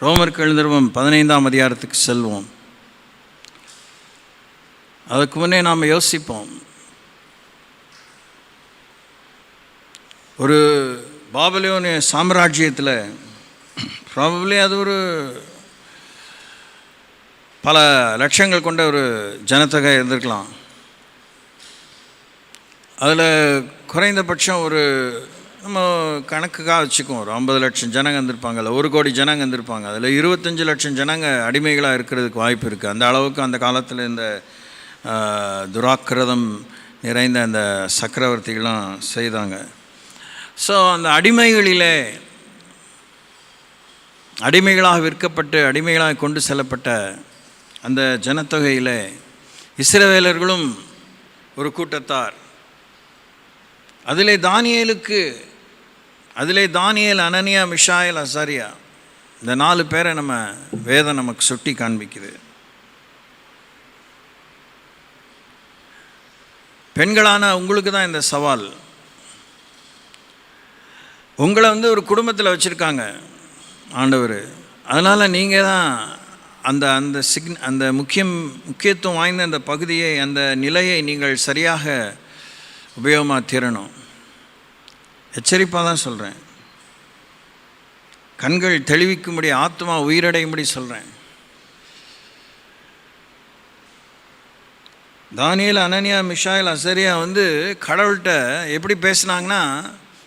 ரோமருக்கு எழுதிருவோம் 15ஆம் அதிகாரத்துக்கு செல்வோம். அதுக்கு முன்னே நாம் யோசிப்போம். ஒரு பாபிலோனிய சாம்ராஜ்யத்தில் ப்ராபப்ளி அது ஒரு பல லட்சங்கள் கொண்ட ஒரு ஜனத்தொகை இருந்திருக்கலாம். அதில் குறைந்தபட்சம் ஒரு நம்ம கணக்குக்காக வச்சுக்குவோம், ஒரு 50 லட்சம் ஜனங்க இருந்திருப்பாங்க, இல்லை 1 கோடி ஜனங்க இருந்திருப்பாங்க. அதில் 25 லட்சம் ஜனங்க அடிமைகளாக இருக்கிறதுக்கு வாய்ப்பு இருக்குது. அந்த அளவுக்கு அந்த காலத்தில் இந்த துராக்கிரதம் நிறைந்த அந்த சக்கரவர்த்திகள்லாம் செய்தாங்க. ஸோ அந்த அடிமைகளாக விற்கப்பட்டு அடிமைகளாக கொண்டு செல்லப்பட்ட அந்த ஜனத்தொகையில் இஸ்ரவேலர்களும் ஒரு கூட்டத்தார். அதிலே தானியேல், அனனியா, மிஷாயேல், அசாரியா, இந்த 4 பேரை நம்ம வேதம் நமக்கு சுட்டி காண்பிக்குது. பெண்களான உங்களுக்கு தான் இந்த சவால். உங்களை ஒரு குடும்பத்தில் வச்சுருக்காங்க ஆண்டவர். அதனால் நீங்கள் தான் அந்த முக்கியத்துவம் வாய்ந்த அந்த பகுதியை, அந்த நிலையை நீங்கள் சரியாக உபயோகமாக தீரணும். எச்சரிப்பாக தான் சொல்கிறேன். கண்கள் தெளிவிக்கும்படி, ஆத்மா உயிரடையும்படி சொல்கிறேன். தானியேல், அனனியா, மிஷாயேல், அசரியா கடவுள்கிட்ட எப்படி பேசினாங்கன்னா,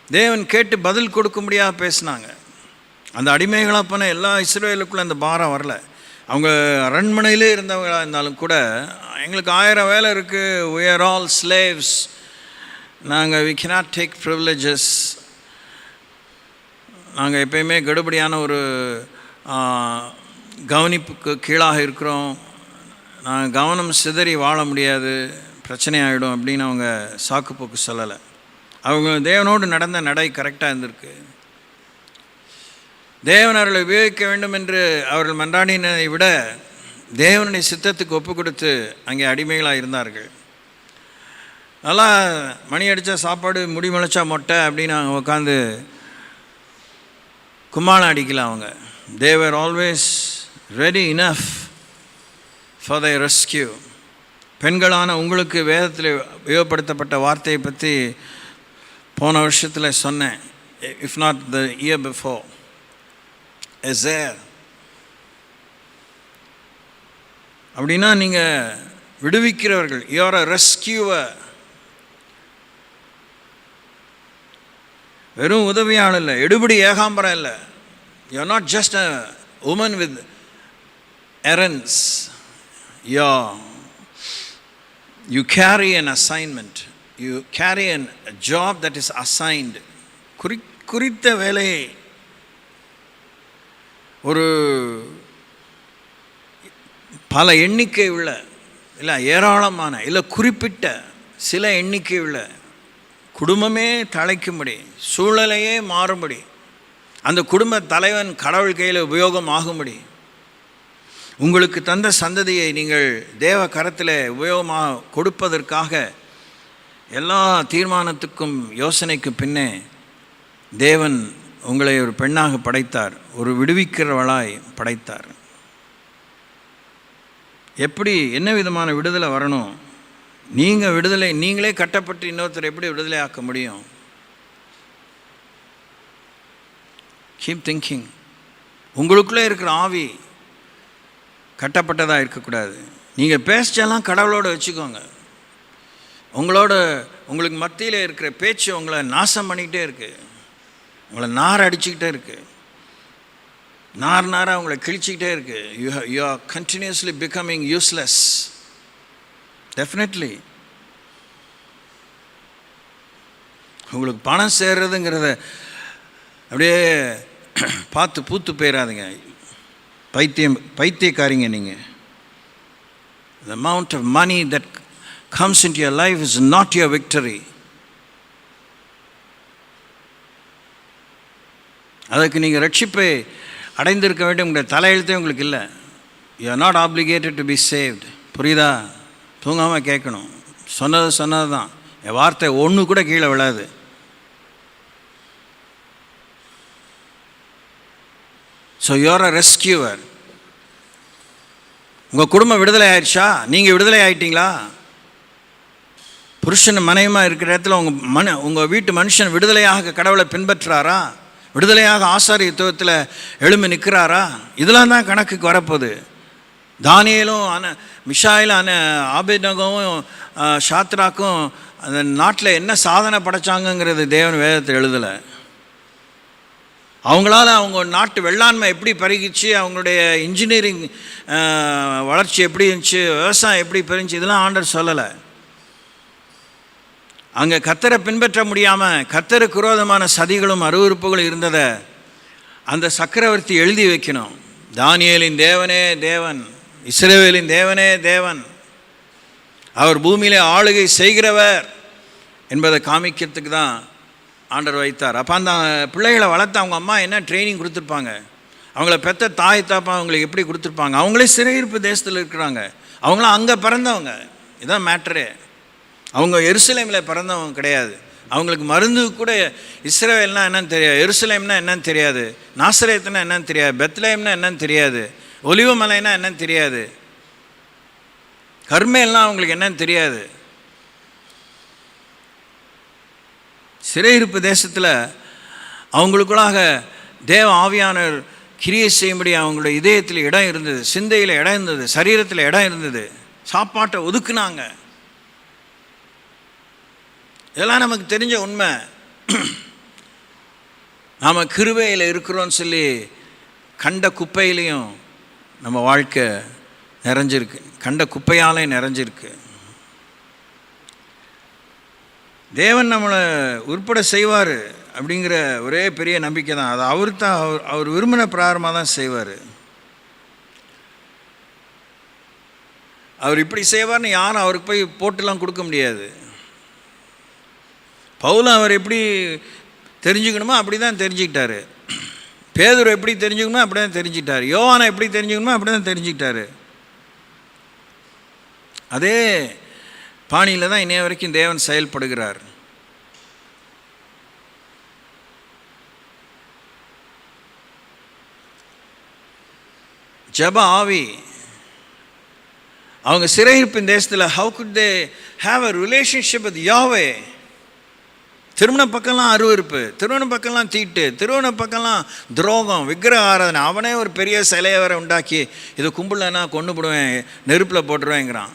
தேவன் கேட்டு பதில் கொடுக்கும்படியாக பேசினாங்க. அந்த அடிமைகளாக போன எல்லா இஸ்ரவேலுக்குள்ளே அந்த பாரம் வரல. அவங்க அரண்மனையிலே இருந்தவங்களாக இருந்தாலும் கூட, எங்களுக்கு 1000 வேலை இருக்குது, we are all slaves, we cannot take privileges, நாங்கள் எப்பயுமே கடுபடியான ஒரு கவனிப்புக்கு கீழாக இருக்கிறோம், நாங்கள் கவனம் சிதறி வாழ முடியாது, பிரச்சனை ஆகிடும் அப்படின்னு அவங்க சாக்குப்போக்கு சொல்லலை. அவங்க தேவனோடு நடந்த நடை கரெக்டாக இருந்திருக்கு. தேவன் அவர்களை உபயோகிக்க வேண்டும் என்று அவர்கள் மன்றாடினதை விட தேவனுடைய சித்தத்துக்கு ஒப்பு கொடுத்து அங்கே அடிமைகளாக இருந்தார்கள். நல்லா மணி அடித்தா சாப்பாடு, முடி முளைச்சா மொட்டை அப்படின்னு அவங்க உட்காந்து கும்மாளம் அடிக்கலாம். அவங்க they were always ready enough for their rescue. பெண்களான உங்களுக்கு வேதத்தில் உபயோகப்படுத்தப்பட்ட வார்த்தையை பற்றி போன வருஷத்தில் சொன்னேன், if not the year before. Esther அப்படின்னா நீங்கள் விடுவிக்கிறவர்கள், யூ ஆர் அ ரெஸ்கியூவர். வெறும் உதவியாளர் இல்லை, எடுபடி ஏகாம்பரம் இல்லை. You are not just a woman with errands. You carry an assignment. You carry a job that is assigned. குறித்த வேலையை ஒரு பல எண்ணிக்கை உள்ள, இல்லை ஏராளமான, இல்லை குறிப்பிட்ட சில எண்ணிக்கை உள்ள குடும்பமே தழைக்கும்படி, சூழலையே மாறும்படி, அந்த குடும்ப தலைவன் கடவுள் கையில் உபயோகம் ஆகும்படி, உங்களுக்கு தந்த சந்ததியை நீங்கள் தேவ கரத்தில் உபயோகமாக கொடுப்பதற்காக எல்லா தீர்மானத்துக்கும் யோசனைக்கு பின்னே தேவன் உங்களை ஒரு பெண்ணாக படைத்தார், ஒரு விடுவிக்கிறவளாய் படைத்தார். எப்படி, என்ன விதமான விடுதலை வரணும்? நீங்களே கட்டப்பட்டு இன்னொருத்தர் எப்படி விடுதலை ஆக்க முடியும்? Keep thinking. உங்களுக்குள்ளே இருக்கிற ஆவி கட்டப்பட்டதாக இருக்கக்கூடாது. நீங்கள் பேச்செல்லாம் கடவுளோடு வச்சுக்கோங்க. உங்களுக்கு மத்தியில் இருக்கிற பேச்சு உங்களை நாசம் பண்ணிக்கிட்டே இருக்குது, உங்களை நார் அடிச்சுக்கிட்டே இருக்குது, நாராக உங்களை கிழிச்சிக்கிட்டே இருக்குது. You are continuously becoming useless. Definitely உங்களுக்கு பணம் சேர்றதுங்கிறத அப்படியே பார்த்து பூத்து போயிடாதுங்க. பைத்தியக்காரிங்க நீங்கள். The amount of money that comes into your life is not your victory. அதுக்கு நீங்கள் ரட்சிப்பை அடைந்திருக்க வேண்டும், உங்களுடைய தலையெழுத்தே உங்களுக்கு இல்லை. You are not obligated to be saved. புரியுதா? தூங்காமல் கேட்கணும். சொன்னது தான். என் வார்த்தை ஒன்று கூட கீழே விழாது. ஸோ யூஆர் அ ரெஸ்கியூவர். உங்கள் குடும்பம் விடுதலை ஆயிடுச்சா? நீங்கள் விடுதலை ஆகிட்டீங்களா? புருஷன் மனைவியமாக இருக்கிற இடத்துல உங்கள் வீட்டு மனுஷன் விடுதலையாக கடவுளை பின்பற்றுறாரா? விடுதலையாக ஆசாரியத்துவத்தில் எழும்பி நிற்கிறாரா? இதெல்லாம் தான் கணக்குக்கு வரப்போகுது. தானியேலும் மிஷாயிலும் ஆபேத்நேகோவும் சாத்ராக்கும் அந்த நாட்டில் என்ன சாதனை படைச்சாங்கங்கிறது தேவன் வேதத்தில் எழுதலை. அவங்களால அவங்க நாட்டு வெள்ளாண்மை எப்படி பருகிச்சு, அவங்களுடைய இன்ஜினியரிங் வளர்ச்சி எப்படி இருந்துச்சு, விவசாயம் எப்படி பெருந்துச்சு, இதெல்லாம் ஆண்டவர் சொல்லலை. அங்கே கர்த்தரை பின்பற்ற முடியாமல் கர்த்தருக்கு விரோதமான சதிகளும் அருவருப்புகளும் இருந்ததை அந்த சக்கரவர்த்தி எழுதி வைக்கணும். தானியேலின் தேவனே தேவன், இஸ்ரவேலின் தேவனே தேவன், அவர் பூமியிலே ஆளுகை செய்கிறவர் என்பதை காமிக்கிறதுக்கு தான் ஆண்டவர் வைத்தார். அப்போ அந்த பிள்ளைகளை வளர்த்து அவங்க அம்மா என்ன ட்ரைனிங் கொடுத்துருப்பாங்க, அவங்கள பெற்ற தாய் தாப்பா அவங்களுக்கு எப்படி கொடுத்துருப்பாங்க. அவங்களே சிறையிருப்பு தேசத்தில் இருக்கிறாங்க, அவங்களாம் அங்கே பிறந்தவங்க. இதுதான் மேட்ரே. அவங்க எருசலேமில் பிறந்தவங்க கிடையாது. அவங்களுக்கு மருந்து கூட இஸ்ரவேல்னா என்னன்னு தெரியாது, எருசலேம்னா என்னன்னு தெரியாது, நாசரேத்னா என்னன்னு தெரியாது, பெத்லேம்னா என்னன்னு தெரியாது, ஒலிவமலைனா என்னன்னு தெரியாது, கர்மேல்லாம் அவங்களுக்கு என்னன்னு தெரியாது. சிறையிருப்பு தேசத்தில் அவங்களுக்குள்ளாக தேவ ஆவியானவர் கிரியை செய்யும்படி அவங்களுடைய இதயத்தில் இடம் இருந்தது, சிந்தையில் இடம் இருந்தது, சரீரத்தில் இடம் இருந்தது. சாப்பாட்டை ஒதுக்குனாங்க. இதெல்லாம் நமக்கு தெரிஞ்ச உண்மை. நாம் கிருபையில் இருக்கிறோன்னு சொல்லி கண்ட குப்பையிலையும் நம்ம வாழ்க்கை நிறைஞ்சிருக்கு, கண்ட குப்பையாலே நிறைஞ்சிருக்கு. தேவன் நம்மளை உட்பட செய்வார் அப்படிங்கிற ஒரே பெரிய நம்பிக்கை தான். அது அவர் விரும்பின பிரகாரமாக தான் செய்வார். அவர் இப்படி செய்வார்னு யாரும் அவருக்கு போய் போட்டுலாம் கொடுக்க முடியாது. பவுல் அவர் எப்படி தெரிஞ்சுக்கணுமோ அப்படி தான் தெரிஞ்சுக்கிட்டாரு. பேதுரு எப்படி தெரிஞ்சுக்கணுமோ அப்படி தான் தெரிஞ்சுக்கிட்டார். யோவானை எப்படி தெரிஞ்சுக்கணுமோ அப்படி தான் தெரிஞ்சுக்கிட்டார். அதே பாணியில் தான் இன்னைய வரைக்கும் தேவன் செயல்படுகிறார். ஜப ஆவி அவங்க சிறையிருப்பின் தேசத்தில் how could they have a relationship with Yahweh? திருமண பக்கம்லாம் அருவருப்பு, திருமண பக்கம்லாம் தீட்டு, திருமண பக்கம்லாம் துரோகம், விக்கிரக ஆராதனை. அவனே ஒரு பெரிய சிலையை வரை உண்டாக்கி இதை கும்பிடலன்னா கொண்டு போடுவேன், நெருப்பில் போட்டுருவேங்கிறான்.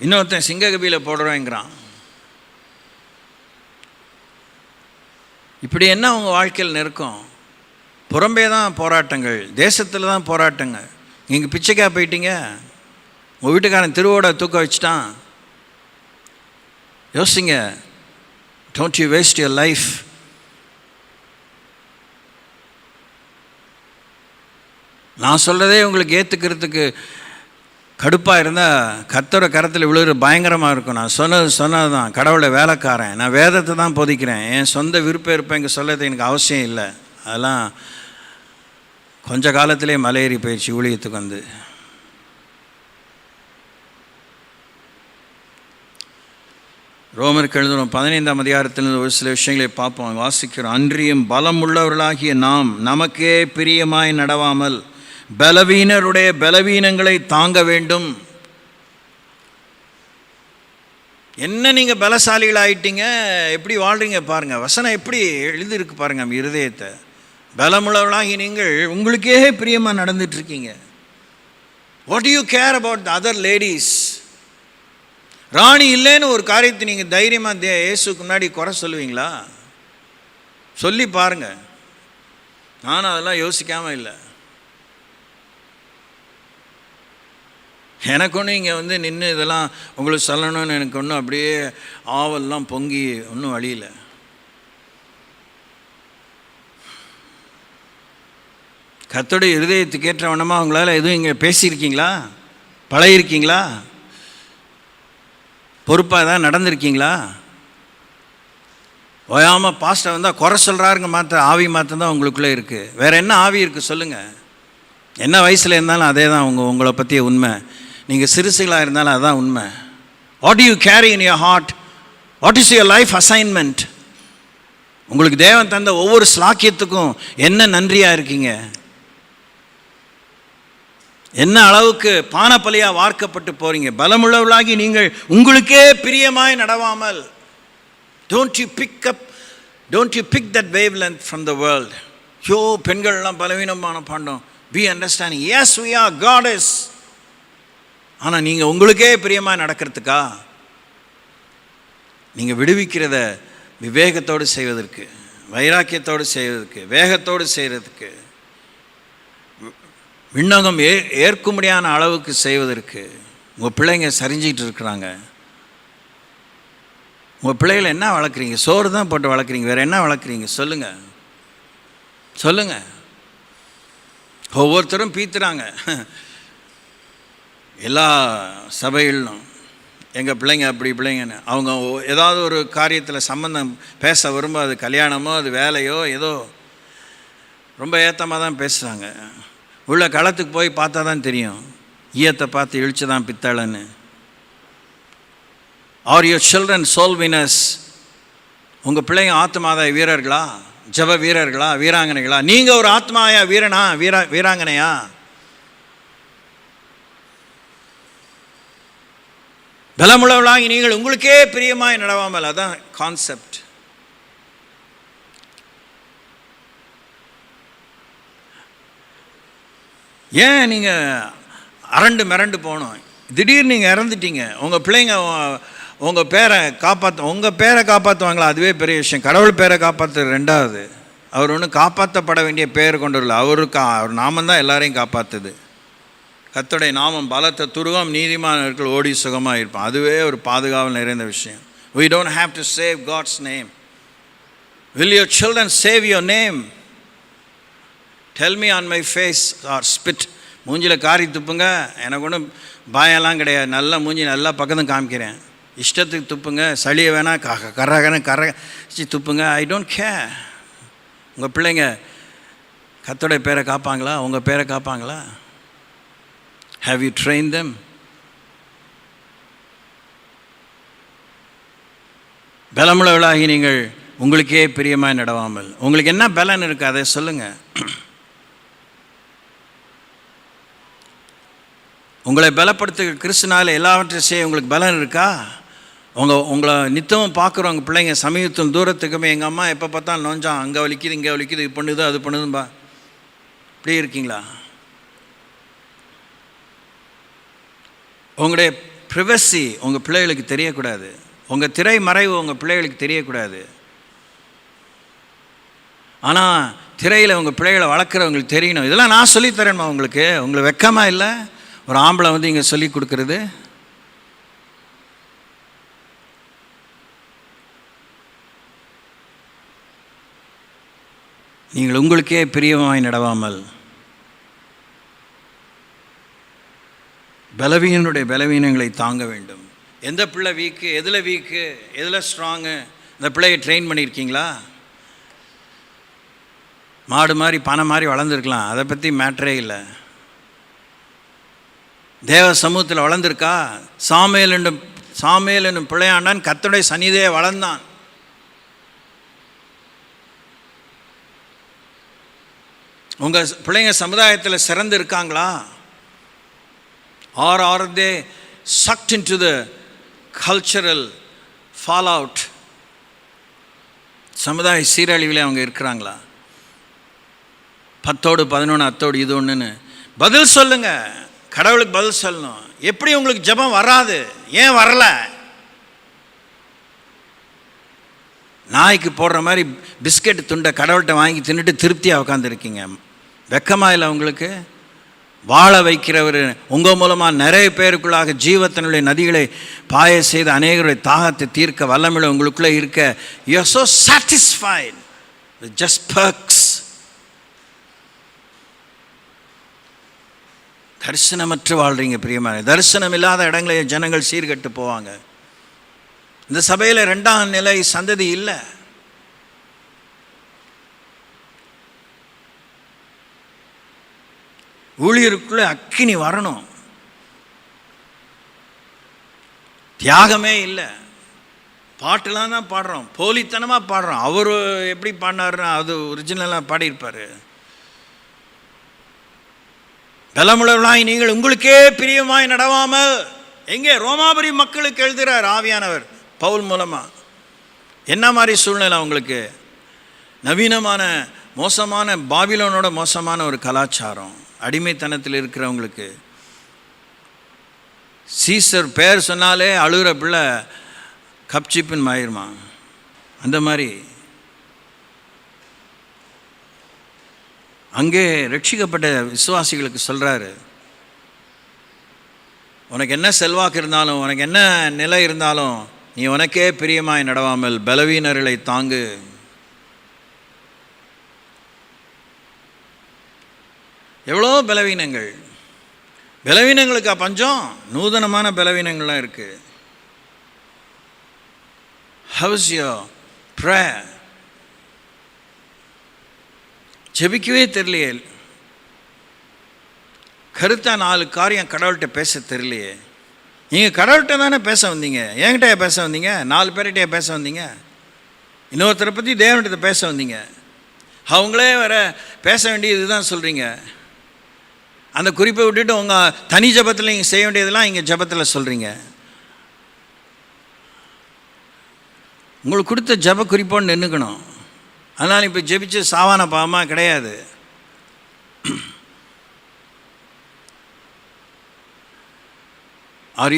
இன்னொருத்தன் சிங்ககபியில் போடுறேங்கிறான். இப்படி என்ன அவங்க வாழ்க்கையில் நெருக்கம்? புறம்பே தான் போராட்டங்கள், தேசத்தில் தான் போராட்டங்கள். நீங்கள் பிச்சைக்காக போயிட்டீங்க, உங்கள் வீட்டுக்காரன் திருவோட தூக்க வச்சுட்டான். யோசிங்க, don't you waste your life. நான் சொல்கிறதே உங்களுக்கு ஏற்றுக்கிறதுக்கு கடுப்பாக இருந்தால் கர்த்தரோட கரத்தில் விழுகிற பயங்கரமாக இருக்கும். நான் சொன்னது தான், கடவுளை வேலைக்காரன், நான் வேதத்தை தான் போதிக்கிறேன், என் சொந்த விருப்பம் இருப்பேன் இங்கே சொல்லது எனக்கு அவசியம் இல்லை. அதெல்லாம் கொஞ்ச காலத்திலே மலையேறி போயிடுச்சு ஊழியத்துக்கு வந்து. ரோமருக்கு எழுதுகிறோம் 15ஆம் அதிகாரத்திலிருந்து ஒரு சில விஷயங்களை பார்ப்போம், வாசிக்கிறோம். அன்றியும் பலம் உள்ளவர்களாகிய நாம் நமக்கே பிரியமாய் நடவாமல் பலவீனருடைய பலவீனங்களை தாங்க வேண்டும். என்ன நீங்கள் பலசாலிகள் ஆகிட்டீங்க, எப்படி வாழ்கிறீங்க பாருங்கள். வசனம் எப்படி எழுதியிருக்கு பாருங்கள் நம்ம இருதயத்தை. பலமுள்ளவர்களாகி நீங்கள் உங்களுக்கே பிரியமாக நடந்துட்டுருக்கீங்க. What do you care about the other ladies? ராணி இல்லைன்னு ஒரு காரியத்தை நீங்கள் தைரியமாக இயேசுக்கு முன்னாடி குறை சொல்லுவீங்களா? சொல்லி பாருங்கள். நானும் அதெல்லாம் யோசிக்காமல் இல்லை. எனக்கு ஒன்றும் இங்கே வந்து நின்று இதெல்லாம் உங்களுக்கு சொல்லணும்னு எனக்கு ஒன்றும் அப்படியே ஆவல்லாம் பொங்கி ஒன்றும் வழியில. கர்த்தருடைய இருதயத்துக்கு ஏற்றவனமா அவங்களால எதுவும் இங்கே பேசியிருக்கீங்களா? பழகிருக்கீங்களா? பொறுப்பாக தான் நடந்திருக்கீங்களா? ஓயாமல் பாஸ்டர் வந்தால் குறை சொல்கிறாருங்க ஆவி மாற்றம் தான் உங்களுக்குள்ளே இருக்குது. வேறு என்ன ஆவி இருக்குது சொல்லுங்கள்? என்ன வயசில் இருந்தாலும் அதே தான் உங்களை பற்றிய உண்மை. நீங்கள் சிறுசுகளாக இருந்தாலும் அதுதான் உண்மை. What do you carry in your heart? What is your life assignment? உங்களுக்கு தேவன் தந்த ஒவ்வொரு ஸ்லாக்கியத்துக்கும் என்ன நன்றியாக இருக்கீங்க? என்ன அளவுக்கு பானப்பலியாக வார்க்கப்பட்டு போகிறீங்க? பலமுள்ளவர்களாகி நீங்கள் உங்களுக்கே பிரியமாய் நடவாமல், don't you pick that wavelength from the world. பெண்கள்லாம் பலவீனமான பாண்டம். Be understanding. Yes we are goddess. ஆனால் நீங்கள் உங்களுக்கே பிரியமாக நடக்கிறதுக்கா? நீங்கள் விடுவிக்கிறத விவேகத்தோடு செய்வதற்கு, வைராக்கியத்தோடு செய்வதற்கு, வேகத்தோடு செய்கிறதுக்கு, விண்ணகம் ஏற்கும்படியான அளவுக்கு செய்வதற்கு உங்கள் பிள்ளைங்க சரிஞ்சிக்கிட்டு இருக்கிறாங்க. உங்கள் பிள்ளைகளை என்ன வளர்க்குறீங்க? சோறு தான் போட்டு வளர்க்குறீங்க, வேறு என்ன வளர்க்குறீங்க? சொல்லுங்கள். ஒவ்வொருத்தரும் பீத்துறாங்க எல்லா சபைகளிலும், எங்கள் பிள்ளைங்க அப்படி பிள்ளைங்கன்னு. அவங்க ஏதாவது ஒரு காரியத்தில் சம்பந்தம் பேச வரும்போது, அது கல்யாணமோ அது வேலையோ ஏதோ ரொம்ப ஏத்தமாக தான் பேசுகிறாங்க. உள்ள களத்துக்கு போய் பார்த்தா தான் தெரியும், ஈயத்தை பார்த்து இழிச்சு தான் பித்தளைன்னு. Are your children soul winners? உங்கள் பிள்ளைங்க ஆத்மாதாய வீரர்களா, ஜப வீரர்களா, வீராங்கனைகளா? நீங்கள் ஒரு ஆத்மாயா வீரனா, வீராங்கனையா? பலமுள்ளவர்களாகி நீங்கள் உங்களுக்கே பிரியமாய் நடவாமல், அதான் கான்செப்ட். ஏன் நீங்கள் அரண்டு மிரண்டு போகணும்? திடீர்னு நீங்கள் இறந்துட்டீங்க, உங்கள் பிள்ளைங்க உங்கள் பேரை காப்பாற்றுவாங்களா? அதுவே பெரிய விஷயம். கடவுள் பேரை காப்பாற்றுறது ரெண்டாவது. அவர் ஒன்றும் காப்பாற்றப்பட வேண்டிய பேர் கொண்டு வரல. அவர் நாமந்தான் எல்லாரையும் காப்பாற்றுது. கர்த்தருடைய நாமம் பலத்த துருகம், நீதிமான்கள் ஓடி சுகமாக இருப்பான். அதுவே ஒரு பாதுகாவல் நிறைந்த விஷயம். We don't have to save God's name. Will your children save your name? Tell me on my face or spit. மூஞ்சியில் காரி துப்புங்க, எனக்கு ஒன்றும் பயம்லாம் கிடையாது. நல்லா மூஞ்சி நல்லா பக்கத்தும் காமிக்கிறேன். இஷ்டத்துக்கு துப்புங்க, சளியை வேணால் கரைச்சி துப்புங்க. I don't care. உங்கள் பிள்ளைங்க கர்த்தருடைய பேரை காப்பாங்களா? உங்கள் பேரை காப்பாங்களா? Have you trained them? பலமுள்ளவர்களாகி நீங்கள் உங்களுக்கே பிரியமாய் நடவாமல். உங்களுக்கு என்ன பலன் இருக்குது அதை சொல்லுங்கள். உங்களை பலப்படுத்த கிறிஸ்துனால எல்லாவற்றையும் செய்ய உங்களுக்கு பலன் இருக்கா? உங்களை நித்தமும் பார்க்குறவங்க பிள்ளைங்க சமீபத்தில் தூரத்துக்குமே, எங்கள் அம்மா எப்போ பார்த்தாலும் நோஞ்சான், அங்கே வலிக்குது இங்கே வலிக்குது, இது பண்ணுது அது பண்ணுதும்பா. இப்படி இருக்கீங்களா? உங்களுடைய ப்ரிவசி உங்கள் பிள்ளைகளுக்கு தெரியக்கூடாது. உங்கள் திரை மறைவு உங்கள் பிள்ளைகளுக்கு தெரியக்கூடாது. ஆனால் திரையில் உங்கள் பிள்ளைகளை வளர்க்குறவங்களுக்கு தெரியணும். இதெல்லாம் நான் சொல்லித்தரேன்மா உங்களுக்கு வெக்கமாக இல்லை? ஒரு ஆம்பளை வந்து இங்கே சொல்லி கொடுக்குறது. நீங்கள் உங்களுக்கே பிரியமாய் நடவாமல், பலவீனங்களை தாங்க வேண்டும். எந்த பிள்ளை வீக்கு, எதில் ஸ்ட்ராங்கு, இந்த பிள்ளையை ட்ரெயின் பண்ணியிருக்கீங்களா? மாடு மாதிரி பனை மாதிரி வளர்ந்துருக்கலாம், அதை பற்றி மேட்ரே இல்லை. தேவ சமூகத்தில் வளர்ந்துருக்கா? சாமுவேல் என்னும் பிள்ளையாண்டான் கர்த்தருடைய சந்நிதியே வளர்ந்தான். உங்கள் பிள்ளைங்க சமுதாயத்தில் சிறந்து இருக்காங்களா? Or are they sucked into the cultural fallout? சமுதாய சீரழிவில் அவங்க இருக்கிறாங்களா? 10 11 அத்தோடு இது ஒன்றுன்னு பதில் சொல்லுங்க. கடவுளுக்கு பதில் சொல்லணும். எப்படி உங்களுக்கு ஜெபம் வராது? ஏன் வரல? நாய்க்கு போடுற மாதிரி பிஸ்கெட் துண்டை கடவுள்கிட்ட வாங்கி தின்னுட்டு திருப்தியாக உட்காந்துருக்கீங்க. வெக்கமாக இல்லை உங்களுக்கு? வாழ வைக்கிறவர் உங்கள் மூலமாக நிறைய பேருக்குள்ளாக ஜீவத்தினுடைய நதிகளை பாய செய்து அநேகருடைய தாகத்தை தீர்க்க வல்லமையுள்ள உங்களுக்குள்ளே இருக்க, you are so satisfied with just perks. தரிசனமற்று வாழ்கிறீங்க பிரியமான. தரிசனம் இல்லாத இடங்களில் ஜனங்கள் சீர்கட்டு போவாங்க. இந்த சபையில் 2ஆம் நிலை சந்ததி இல்லை. ஊழியருக்குள்ளே அக்கினி வரணும். தியாகமே இல்லை. பாட்டுலாம் தான் பாடுறோம், போலித்தனமாக பாடுறோம். அவர் எப்படி பாடினாருன்னா அது ஒரிஜினலாக பாடியிருப்பார். பலமுள்ளவர்களாய் நீங்கள் உங்களுக்கே பிரியமாய் நடவாமல், எங்கே ரோமாபுரி மக்களுக்கு எழுதுகிறார் ஆவியானவர் பவுல் மூலமாக. என்ன மாதிரி சூழ்நிலை அவங்களுக்கு? நவீனமான மோசமான பாபிலோனோட மோசமான ஒரு கலாச்சாரம், அடிமைத்தனத்தில் இருக்கிறவங்களுக்கு. சீசர் பேர் சொன்னாலே அழுகிற பிள்ளை கப்சிப்புன்னு மாயிருமா, அந்த மாதிரி. அங்கே ரட்சிக்கப்பட்ட விசுவாசிகளுக்கு சொல்கிறாரு, உனக்கு என்ன செல்வாக்கு இருந்தாலும், உனக்கு என்ன நிலை இருந்தாலும், நீ உனக்கே பிரியமாய் நடவாமல் பலவீனர்களை தாங்கு. எவ்வளோ பலவீனங்கள், பலவீனங்களுக்கா பஞ்சம்? நூதனமான பலவீனங்கள்லாம் இருக்குது. How's your prayer? ஜெபிக்கவே தெரியலையே, கருத்தா 4 காரியம் கடவுள்கிட்ட பேச தெரியலையே. நீங்கள் கடவுள்கிட்ட தானே பேச வந்தீங்க, என்கிட்ட பேச வந்தீங்க, 4 பேர்கிட்ட பேச வந்தீங்க, இன்னொருத்தரை பற்றி தேவன்கிட்ட பேச வந்தீங்க. அவங்களே வேற பேச வேண்டியது தான் சொல்கிறீங்க. அந்த குறிப்பை விட்டுட்டு உங்கள் தனி ஜபத்தில் நீங்கள் செய்ய வேண்டியதெல்லாம் இங்கே ஜபத்தில் சொல்கிறீங்க. உங்களுக்கு கொடுத்த ஜப குறிப்போடு நின்றுக்கணும். அதனால் இப்போ ஜெபிச்சு சாவான பாவமாக கிடையாது. Are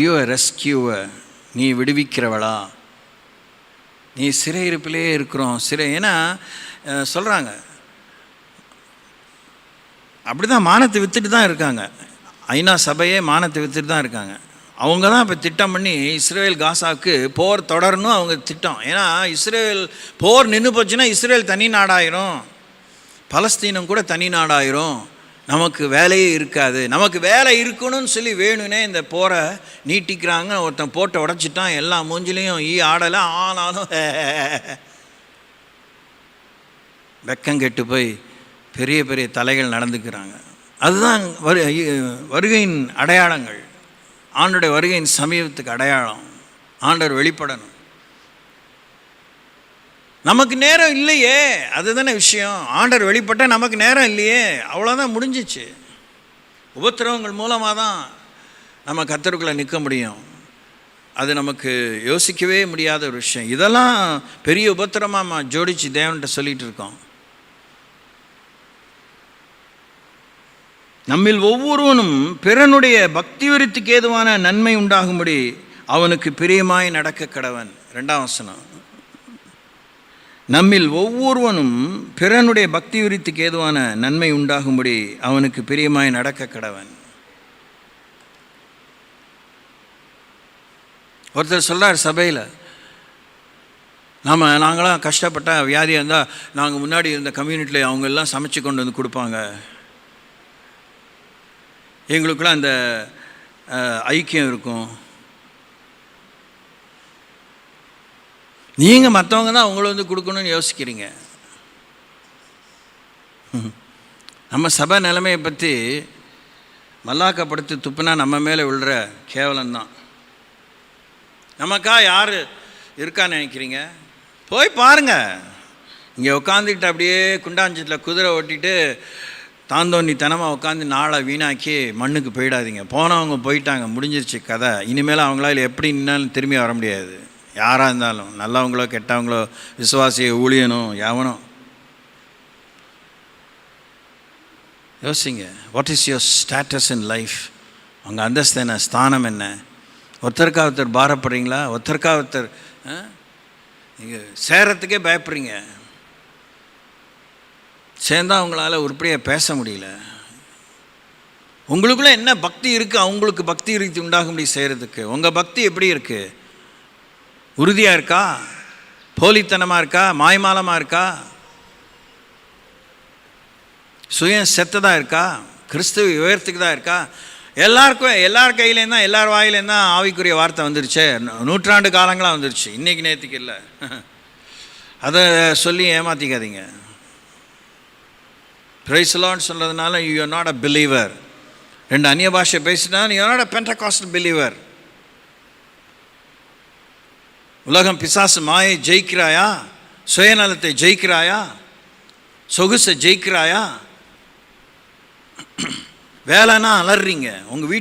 you a rescuer? நீ விடுவிக்கிறவளா? நீ சிறையிருப்பிலே இருக்கிறோம். ஏன்னா சொல்கிறாங்க, அப்படி தான் மானத்தை விற்றுட்டு தான் இருக்காங்க. ஐநா சபையே மானத்தை விற்றுட்டு தான் இருக்காங்க. அவங்க தான் இப்போ திட்டம் பண்ணி இஸ்ரேல் காசாவுக்கு போர் தொடரணும் அவங்க திட்டம். ஏன்னா இஸ்ரேல் போர் நின்று போச்சுன்னா இஸ்ரேல் தனி நாடாயிரும், பலஸ்தீனம் கூட தனி நாடாயிரும், நமக்கு வேலையே இருக்காது. நமக்கு வேலை இருக்கணும்னு சொல்லி வேணும்னே இந்த போரை நீட்டிக்கிறாங்க. ஒருத்தன் போட்டை உடச்சிட்டான், எல்லா மூஞ்சிலையும் ஆடலை, ஆனாலும் வெக்கங்கெட்டு போய் பெரிய பெரிய தலைகள் நடந்துக்கிறாங்க. அதுதான் வருகையின் அடையாளங்கள், ஆண்டோடைய வருகையின் சமீபத்துக்கு அடையாளம். ஆண்டவர் வெளிப்படணும். நமக்கு நேரம் இல்லையே, அதுதானே விஷயம். ஆண்டவர் வெளிப்பட்டால் நமக்கு நேரம் இல்லையே, அவ்வளோதான், முடிஞ்சிச்சு. உபத்திரவங்கள் மூலமாக தான் நம்ம கர்த்தருக்குள்ளே நிற்க முடியும். அது நமக்கு யோசிக்கவே முடியாத ஒரு விஷயம். இதெல்லாம் பெரிய உபத்திரமாக நம்ம ஜோடிச்சு தேவன்கிட்ட சொல்லிகிட்டு இருக்கோம். நம்மில் ஒவ்வொருவனும் பிறனுடைய பக்தி விருத்திக்கு ஏதுவான நன்மை உண்டாகும்படி அவனுக்கு பிரியமாய் நடக்க கடவன். 2ஆம் வசனம். நம்மில் ஒவ்வொருவனும் பிறனுடைய பக்தி விருத்திக்கு ஏதுவான நன்மை உண்டாகும்படி அவனுக்கு பிரியமாய் நடக்க கடவன். ஒருத்தர் சொல்கிறார் சபையில், நாங்களாம் கஷ்டப்பட்ட வியாதியாக இருந்தால் நாங்கள் முன்னாடி இருந்த கம்யூனிட்டியில் அவங்க எல்லாம் சமைச்சு கொண்டு வந்து கொடுப்பாங்க, எங்களுக்கெல்லாம் அந்த ஐக்கியம் இருக்கும். நீங்கள் மற்றவங்க தான் அவங்கள வந்து கொடுக்கணும்னு யோசிக்கிறீங்க. நம்ம சபை நிலைமையை பற்றி மல்லாக்கப்படுத்தி துப்புனா நம்ம மேலே விழுற கேவலம்தான். நமக்கா யார் இருக்கான்னு நினைக்கிறீங்க? போய் பாருங்கள். இங்கே உட்காந்துக்கிட்டு அப்படியே குண்டாஞ்சத்தில் குதிரை ஓட்டிட்டு தாந்தோன்னித்தனமாக உட்காந்து நாளை வீணாக்கி மண்ணுக்கு போயிடாதீங்க. போனவங்க போயிட்டாங்க, முடிஞ்சிருச்சு கதை. இனிமேல் அவங்களால எப்படி நின்னாலும் திரும்பி வர முடியாது. யாராக இருந்தாலும், நல்லவங்களோ கெட்டவங்களோ, விசுவாசியை ஊழியனோ எவனோ. யோசிங்க, what is your status in life? உங்கள் அந்தஸ்து என்ன, ஸ்தானம் என்ன? ஒருத்தருக்கா ஒருத்தர் பாரப்படுறீங்களா? ஒருத்தருக்கா ஒருத்தர் நீங்கள் சேரத்துக்கே பயப்படுறீங்க. சேர்ந்தால் அவங்களால உருப்படியாக பேச முடியல. உங்களுக்குள்ளே என்ன பக்தி இருக்குது? அவங்களுக்கு பக்தி இருக்கு உண்டாகும்படி செய்கிறதுக்கு. உங்கள் பக்தி எப்படி இருக்குது? உறுதியாக இருக்கா? போலித்தனமாக இருக்கா? மாய்மாலமாக இருக்கா? சுயம் செத்ததாக இருக்கா? கிறிஸ்துவ உயர்த்துக்கு தான் இருக்கா? எல்லார் கையிலேருந்து தான், எல்லார் வாயிலேருந்து தான் ஆவிக்குரிய வார்த்தை வந்துருச்சு. நூற்றாண்டு காலங்களாக வந்துருச்சு, இன்றைக்கி நேற்றுக்கு இல்லை. அதை சொல்லி ஏமாற்றிக்காதீங்க. பிரைஸ் லார்ட் சொல்கிறதுனால you are not a believer. 2 அந்நிய பாஷை பேசினா you are not a pentecostal believer. உலகம், பிசாசு, மாயை ஜெயிக்கிறாயா? சுயநலத்தை ஜெயிக்கிறாயா? சொகுசை ஜெயிக்கிறாயா? வேலைன்னா அலறீங்க, உங்கள்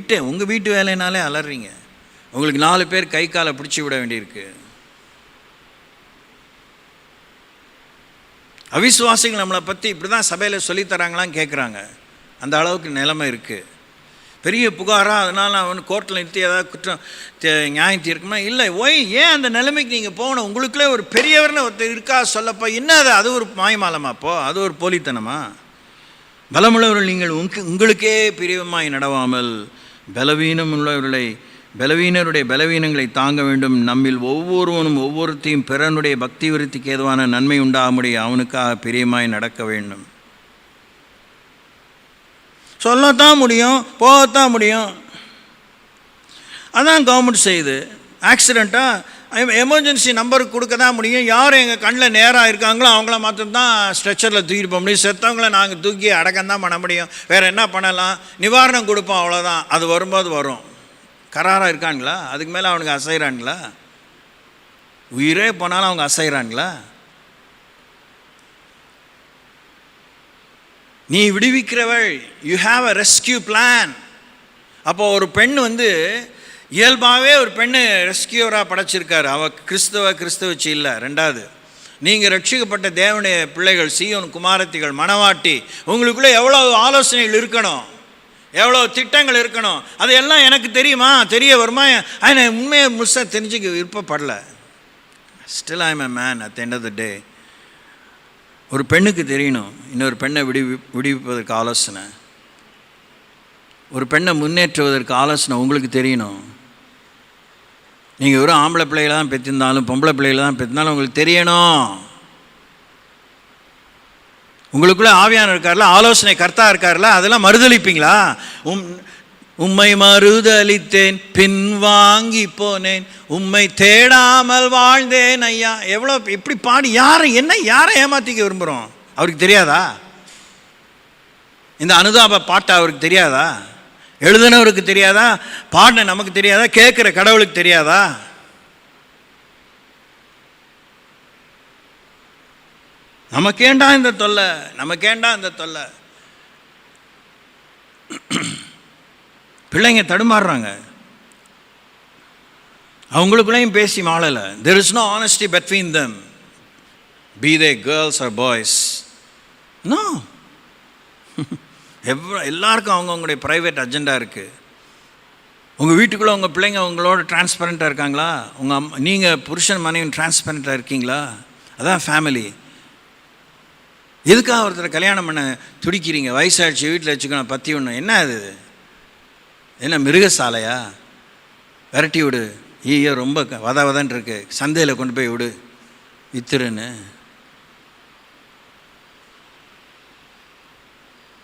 வீட்டு வேலைனாலே அலறீங்க. உங்களுக்கு 4 பேர் கை காலை பிடிச்சி விட வேண்டியிருக்கு. அவிசுவாசிகள் நம்மளை பற்றி இப்படி தான் சபையில் சொல்லித்தராங்களான்னு கேட்குறாங்க. அந்த அளவுக்கு நிலைமை இருக்குது. பெரிய புகாராக, அதனால் அவன் கோர்ட்டில் நிறுத்தி ஏதாவது குற்றம் நியாயம் தீர்க்குமா? இல்லை. ஏன் அந்த நிலைமைக்கு நீங்கள் போகணும்? உங்களுக்குள்ளே ஒரு பெரியவர்னு ஒருத்தர் இருக்கா சொல்லப்போ என்ன அது ஒரு மாயமாலமாப்போ? அது ஒரு போலித்தனமா? பலமுள்ளவர்கள் நீங்கள் உங்களுக்கே பிரியமாய் நடவாமல் பலவீனருடைய பலவீனங்களை தாங்க வேண்டும். நம்மில் ஒவ்வொருவனும் ஒவ்வொருத்தையும் பிறனுடைய பக்தி விருத்திக்கு ஏதுவான நன்மை உண்டாகும்படி அவனுக்காக பிரியமாய் நடக்க வேண்டும். சொல்லத்தான் முடியும், போகத்தான் முடியும். அதான் கவர்மெண்ட் செய்யுது. ஆக்சிடெண்ட்டாக எமர்ஜென்சி நம்பருக்கு கொடுக்க தான் முடியும். யார் எங்கள் கண்ணில் நேராக இருக்காங்களோ அவங்கள மாத்திரம்தான் ஸ்ட்ரெச்சரில் தூக்கிட்டு போக முடியும். செத்தவங்கள நாங்கள் தூக்கி அடக்கம்தான் பண்ண முடியும். வேறு என்ன பண்ணலாம்? நிவாரணம் கொடுப்போம், அவ்வளோதான். அது வரும்போது வரும். கராராக இருக்காங்களா? அதுக்கு மேலே அவனுக்கு அசைகிறாங்களா? உயிரே போனாலும் அவங்க அசைகிறாங்களா? நீ விடுவிக்கிறவள், you have a rescue plan. அப்போ ஒரு பெண் இயல்பாகவே ஒரு பெண்ணு ரெஸ்கியூவராக படைச்சிருக்காரு. அவள் கிறிஸ்தவச்சி இல்லை. 2வது, நீங்கள் ரட்சிக்கப்பட்ட தேவனுடைய பிள்ளைகள், சீயோன் குமாரத்திகள், மணவாட்டி. உங்களுக்குள்ளே எவ்வளோ ஆலோசனைகள் இருக்கணும், எவ்வளோ திட்டங்கள் இருக்கணும். அதையெல்லாம் எனக்கு தெரியுமா? தெரிய வருமா? நான் உண்மையை முழுசாக தெரிஞ்சுக்க விருப்பப்படலை. Still I am a man at the end of the day. ஒரு பெண்ணுக்கு தெரியணும் இன்னொரு பெண்ணை விடுவிப்பதற்கு ஆலோசனை, ஒரு பெண்ணை முன்னேற்றுவதற்கு ஆலோசனை உங்களுக்கு தெரியணும். நீங்கள் வெறும் ஆம்பளை பிள்ளைகளை தான் பெற்றிருந்தாலும் பொம்பளை பிள்ளைகளை தான் பெற்றிருந்தாலும் உங்களுக்கு தெரியணும். உங்களுக்குள்ளே ஆவியானவர் இருக்கார்ல, ஆலோசனை கர்த்தா இருக்கார்ல, அதெல்லாம் மறுதளிப்பீங்களா? உம்மை மறுதளித்தேன், பின்வாங்கி போனேன், உம்மை தேடாமல் வாழ்ந்தேன் ஐயா. எவ்வளோ எப்படி பாடி யாரை ஏமாற்றிக்க விரும்புகிறோம்? அவருக்கு தெரியாதா? இந்த அனுதாப பாட்டை அவருக்கு தெரியாதா? எழுதுனவருக்கு தெரியாதா? பாடின நமக்கு தெரியாதா? கேட்குற கடவுளுக்கு தெரியாதா? நமக்கேண்டா இந்த தொல்லை? பிள்ளைங்க தடுமாறுறாங்க. அவங்களுக்குள்ளேயும் பேசி மாளலை. There is no honesty between them, be they girls or boys. No. எல்லாருக்கும் அவங்களுடைய ப்ரைவேட் அஜெண்டா இருக்குது. உங்கள் வீட்டுக்குள்ளே உங்கள் பிள்ளைங்க உங்களோட டிரான்ஸ்பரண்ட்டாக இருக்காங்களா? நீங்கள் புருஷன் மனைவி டிரான்ஸ்பரண்ட்டாக இருக்கீங்களா? அதான் ஃபேமிலி. எதுக்காக ஒருத்தர் கல்யாணம் பண்ண துடிக்கிறீங்க? வயசாகிடுச்சு, வீட்டில் வச்சுக்கணும், பற்றி ஒன்று. என்ன அது? என்ன மிருக சாலையா? விரட்டி விடு. ஐயோ ரொம்ப வதன்னு இருக்கு, சந்தையில் கொண்டு போய் விடு, வித்துருன்னு.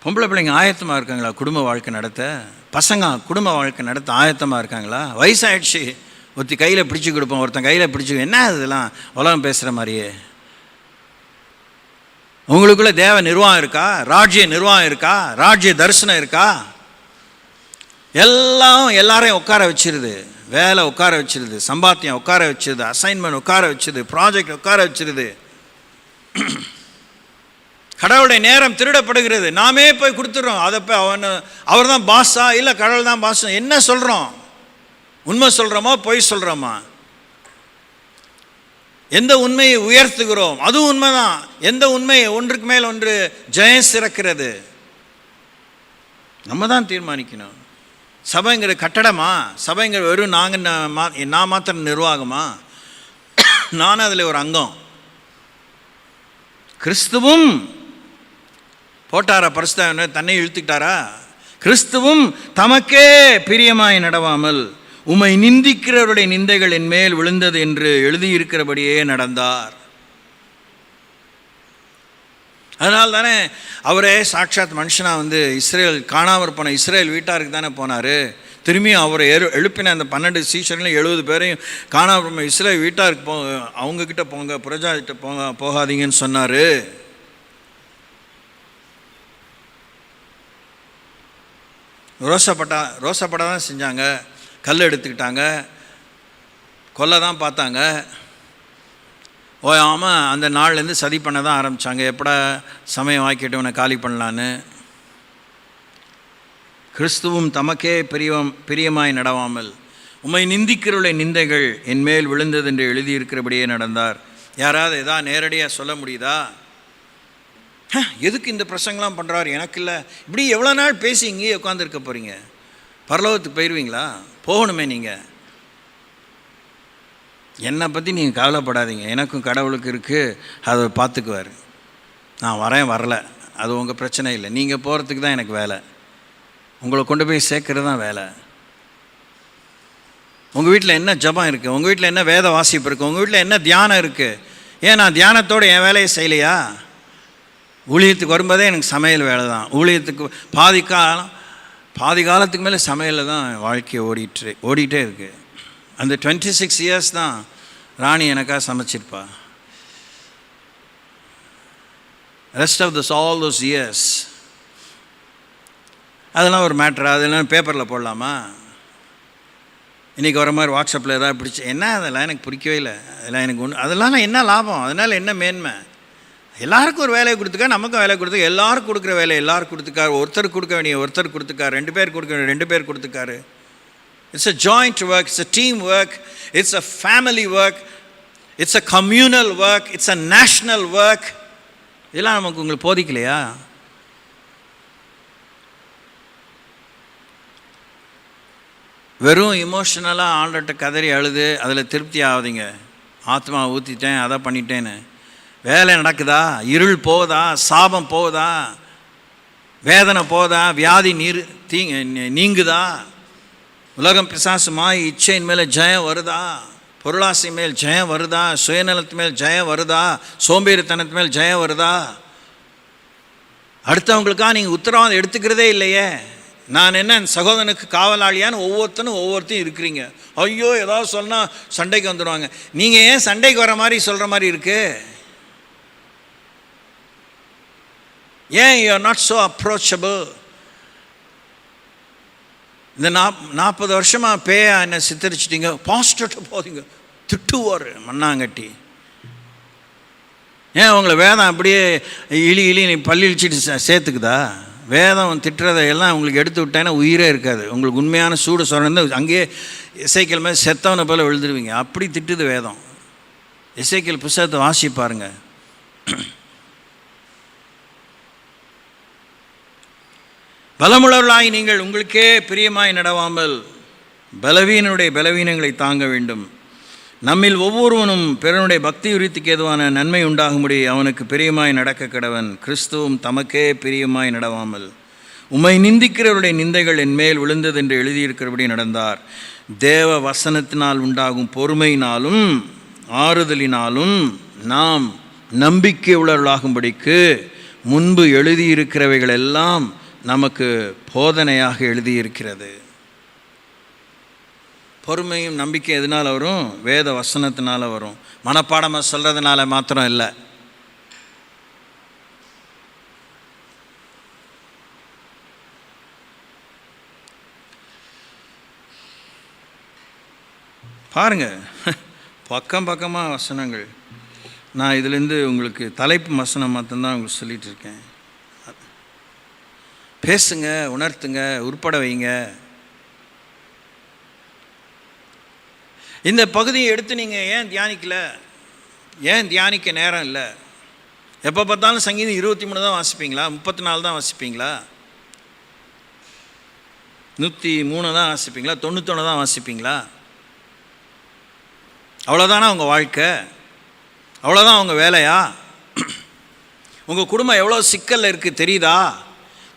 பொம்பளை பிள்ளைங்க ஆயத்தமாக இருக்காங்களா குடும்ப வாழ்க்கை நடத்த? பசங்க குடும்ப வாழ்க்கை நடத்த ஆயத்தமாக இருக்காங்களா? வயசாகிடுச்சு, ஒருத்தி கையில் பிடிச்சி கொடுப்போம், ஒருத்தன் கையில் பிடிச்சி. என்ன இதெல்லாம் உலகம் பேசுகிற மாதிரியே? உங்களுக்குள்ளே தேவ நிர்வாகம் இருக்கா? ராஜ்ய நிர்வாகம் இருக்கா? ராஜ்ய தரிசனம் இருக்கா? எல்லாரையும் உட்கார வச்சிருது. வேலை உட்கார வச்சிருது, சம்பாத்தியம் உட்கார வச்சிருது, அசைன்மெண்ட் உட்கார வச்சிருது, ப்ராஜெக்ட் உட்கார வச்சிருது. கடவுளுடைய நேரம் திருடப்படுகிறது. நாமே போய் கொடுத்துட்றோம். அதை போய் அவர் தான் பாஸா? இல்லை கடவுள் தான் பாஸா? என்ன சொல்கிறோம்? உண்மை சொல்கிறோமா பொய் சொல்கிறோமா? எந்த உண்மையை உயர்த்துகிறோம்? அதுவும் உண்மைதான். எந்த உண்மையை ஒன்றுக்கு மேல் ஒன்று ஜெயம் சிறக்கிறது நம்ம தான் தீர்மானிக்கணும். சபைங்கிற கட்டடமா? சபைங்கிற வெறும் நான் மாத்திரம் நிர்வாகமா? நானும் அதில் ஒரு அங்கம். கிறிஸ்துவும் போட்டாரா பரிசுத்த தன்னை இழுத்துக்கிட்டாரா? கிறிஸ்துவும் தமக்கே பிரியமாய் நடவாமல் உம்மை நிந்திக்கிறவருடைய நிந்தைகள் என் மேல் விழுந்தது என்று எழுதியிருக்கிறபடியே நடந்தார். அதனால தானே அவரே சாட்சாத் மனுஷனாக இஸ்ரேல் காணாமற் போன இஸ்ரேல் வீட்டாருக்கு தானே போனார். திரும்பியும் அவரை எழுப்பின அந்த 12 சீஷர்களும் 70 பேரையும் காணாமற் இஸ்ரேல் வீட்டாருக்கு அவங்கக்கிட்ட போங்க, புரஜாக்கிட்ட போகாதீங்கன்னு சொன்னார். ரோசப்பட தான் செஞ்சாங்க. கல் எடுத்துக்கிட்டாங்க, கொல்ல தான் பார்த்தாங்க. ஓயாமல் அந்த நாள்லேருந்து சதி பண்ண தான் ஆரம்பித்தாங்க. எப்படா சமயம் வாக்கிட்டவனை காலி பண்ணலான்னு. கிறிஸ்துவும் தமக்கே பிரியமாய் நடவாமல் உம்மை நிந்திக்கிறவருடைய நிந்தைகள் என் மேல் விழுந்தது என்று எழுதியிருக்கிறபடியே நடந்தார். யாராவது எதாவது நேரடியாக சொல்ல முடியுதா? எதுக்கு இந்த பிரசங்கெலாம் பண்ணுறாரு எனக்கு இல்லை? இப்படி எவ்வளோ நாள் பேசி இங்கேயே உட்காந்துருக்க போகிறீங்க? பரலோகத்துக்கு போயிடுவீங்களா? போகணுமே. நீங்கள் என்னை பற்றி நீங்கள் கவலைப்படாதீங்க, எனக்கும் கடவுளுக்கு இருக்குது, அதை பார்த்துக்குவார். நான் வரல, அது உங்கள் பிரச்சனை இல்லை. நீங்கள் போகிறதுக்கு தான் எனக்கு வேலை, உங்களை கொண்டு போய் சேர்க்கறது தான் வேலை. உங்கள் வீட்டில் என்ன ஜபம் இருக்குது? உங்கள் வீட்டில் என்ன வேத வாசிப்பு இருக்குது? உங்கள் வீட்டில் என்ன தியானம் இருக்குது? ஏன் நான் தியானத்தோடு என் வேலையை செய்யலையா? ஊழியத்துக்கு வரும்போதே எனக்கு சமையல் வேலை தான். ஊழியத்துக்கு பாதி காலத்துக்கு மேலே சமையலில் தான் வாழ்க்கையை ஓடிட்டே இருக்குது. அந்த 26 இயர்ஸ் தான் ராணி எனக்காக சமைச்சிருப்பா. Rest of all those years அதெல்லாம் ஒரு மேட்ரா? அதெல்லாம் பேப்பரில் போடலாமா? இன்றைக்கி வர மாதிரி வாட்ஸ்அப்பில் எதாவது பிடிச்சி என்ன? அதெல்லாம் எனக்கு பிடிக்கவே இல்லை. அதெல்லாம் எனக்கு அதெல்லாம் என்ன லாபம்? அதனால் என்ன மேன்மை? எல்லாருக்கும் ஒரு வேலையை கொடுத்துக்கா, நமக்கும் வேலையை கொடுத்துக்கா. எல்லாருக்கும் கொடுக்குற வேலையை எல்லாருக்கும் கொடுத்துக்காரு. ஒருத்தர் கொடுக்க வேண்டிய ஒருத்தர் கொடுத்துக்காரு. 2 பேர் கொடுக்க வேண்டிய 2 பேர் கொடுத்துக்காரு. It's a joint work, it's a team work, it's a family work, it's a communal work, it's a national work. இதெல்லாம் நமக்கு உங்களுக்கு போதிக்கலையா? வெறும் இமோஷனலாக ஆண்டட்ட கதறி அழுது அதில் திருப்தி ஆகுதுங்க. ஆத்மா ஊற்றிட்டேன், அதை பண்ணிட்டேன்னு. வேலை நடக்குதா? இருள் போகுதா? சாபம் போகுதா? வேதனை போகுதா? வியாதி நீங்குதா? உலகம் பிசாசு மாய் இச்சையின் மேலே ஜெயம் வருதா? பொருளாசை மேல் ஜெயம் வருதா? சுயநலத்து மேல் ஜெயம் வருதா? சோம்பேறித்தனத்து மேல் ஜெயம் வருதா? அடுத்தவங்களுக்காக நீங்கள் உத்தரவாதம் எடுத்துக்கிறதே இல்லையே. நான் என்ன சகோதரனுக்கு காவலாளியான்னு ஒவ்வொருத்தையும் இருக்கிறீங்க. ஐயோ ஏதாவது சொன்னால் சண்டைக்கு வந்துடுவாங்க. நீங்கள் ஏன் சண்டைக்கு வர மாதிரி சொல்கிற மாதிரி இருக்கு? ஏன் you are not so approachable? இந்த 40 வருஷமாக பேயா என்ன சித்தரிச்சிட்டிங்க, பாஸ்டர்கிட்ட போதிங்க, திட்டுவார் மண்ணாங்கட்டி. ஏன் உங்களை வேதம் அப்படியே இழி நீ பள்ளி இழிச்சிட்டு சேர்த்துக்குதா? வேதம் திட்டுறதையெல்லாம் உங்களுக்கு எடுத்து விட்டேன்னா உயிரே இருக்காது. உங்களுக்கு உண்மையான சூடு சொன்னது அங்கேயே எசேக்கியேல் மேலே செத்தவனை போல் விழுந்துருவீங்க. அப்படி திட்டுது வேதம். எசேக்கியேல் புத்தகத்தை வாசி பாருங்க. பலமுள்ளவர்களாய் நீங்கள் உங்களுக்கே பிரியமாய் நடவாமல் பலவீனனுடைய பலவீனங்களை தாங்க வேண்டும். நம்மில் ஒவ்வொருவனும் பிறனுடைய பக்தி விருத்திக்கு ஏதுவான நன்மை உண்டாகும்படி அவனுக்கு பிரியமாய் நடக்க கடவன். கிறிஸ்துவும் தமக்கே பிரியமாய் நடவாமல் உம்மை நிந்திக்கிறவருடைய நிந்தைகள் என் மேல் விழுந்தது என்று எழுதியிருக்கிறபடி நடந்தார். தேவ வசனத்தினால் உண்டாகும் பொறுமையினாலும் ஆறுதலினாலும் நாம் நம்பிக்கை உள்ளவர்களாகும்படிக்கு முன்பு எழுதியிருக்கிறவைகள் எல்லாம் நமக்கு போதனையாக எழுதியிருக்கிறது. பொறுமையும் நம்பிக்கை எதனால் வரும்? வேத வசனத்தினால வரும். மனப்பாடமாக சொல்கிறதுனால மாத்திரம் இல்லை. பாருங்கள், பக்கமாக வசனங்கள். நான் இதிலேருந்து உங்களுக்கு தலைப்பு வசனம் மட்டும்தான் உங்களுக்கு சொல்லிகிட்டு இருக்கேன். பேசுங்க, உணர்த்துங்க, உட்பட வைங்க. இந்த பகுதியை எடுத்து நீங்கள் ஏன் தியானிக்கலை? ஏன் தியானிக்க நேரம் இல்லை? எப்போ பார்த்தாலும் சங்கீதம் 23 தான் வாசிப்பீங்களா? 34 தான் வாசிப்பீங்களா? 103 தான் வாசிப்பீங்களா? 91 தான் வாசிப்பீங்களா? அவ்வளோதானா உங்கள் வாழ்க்கை? அவ்வளோதான் உங்கள் வேலையா? உங்கள் குடும்பம் எவ்வளோ சிக்கலில் இருக்குது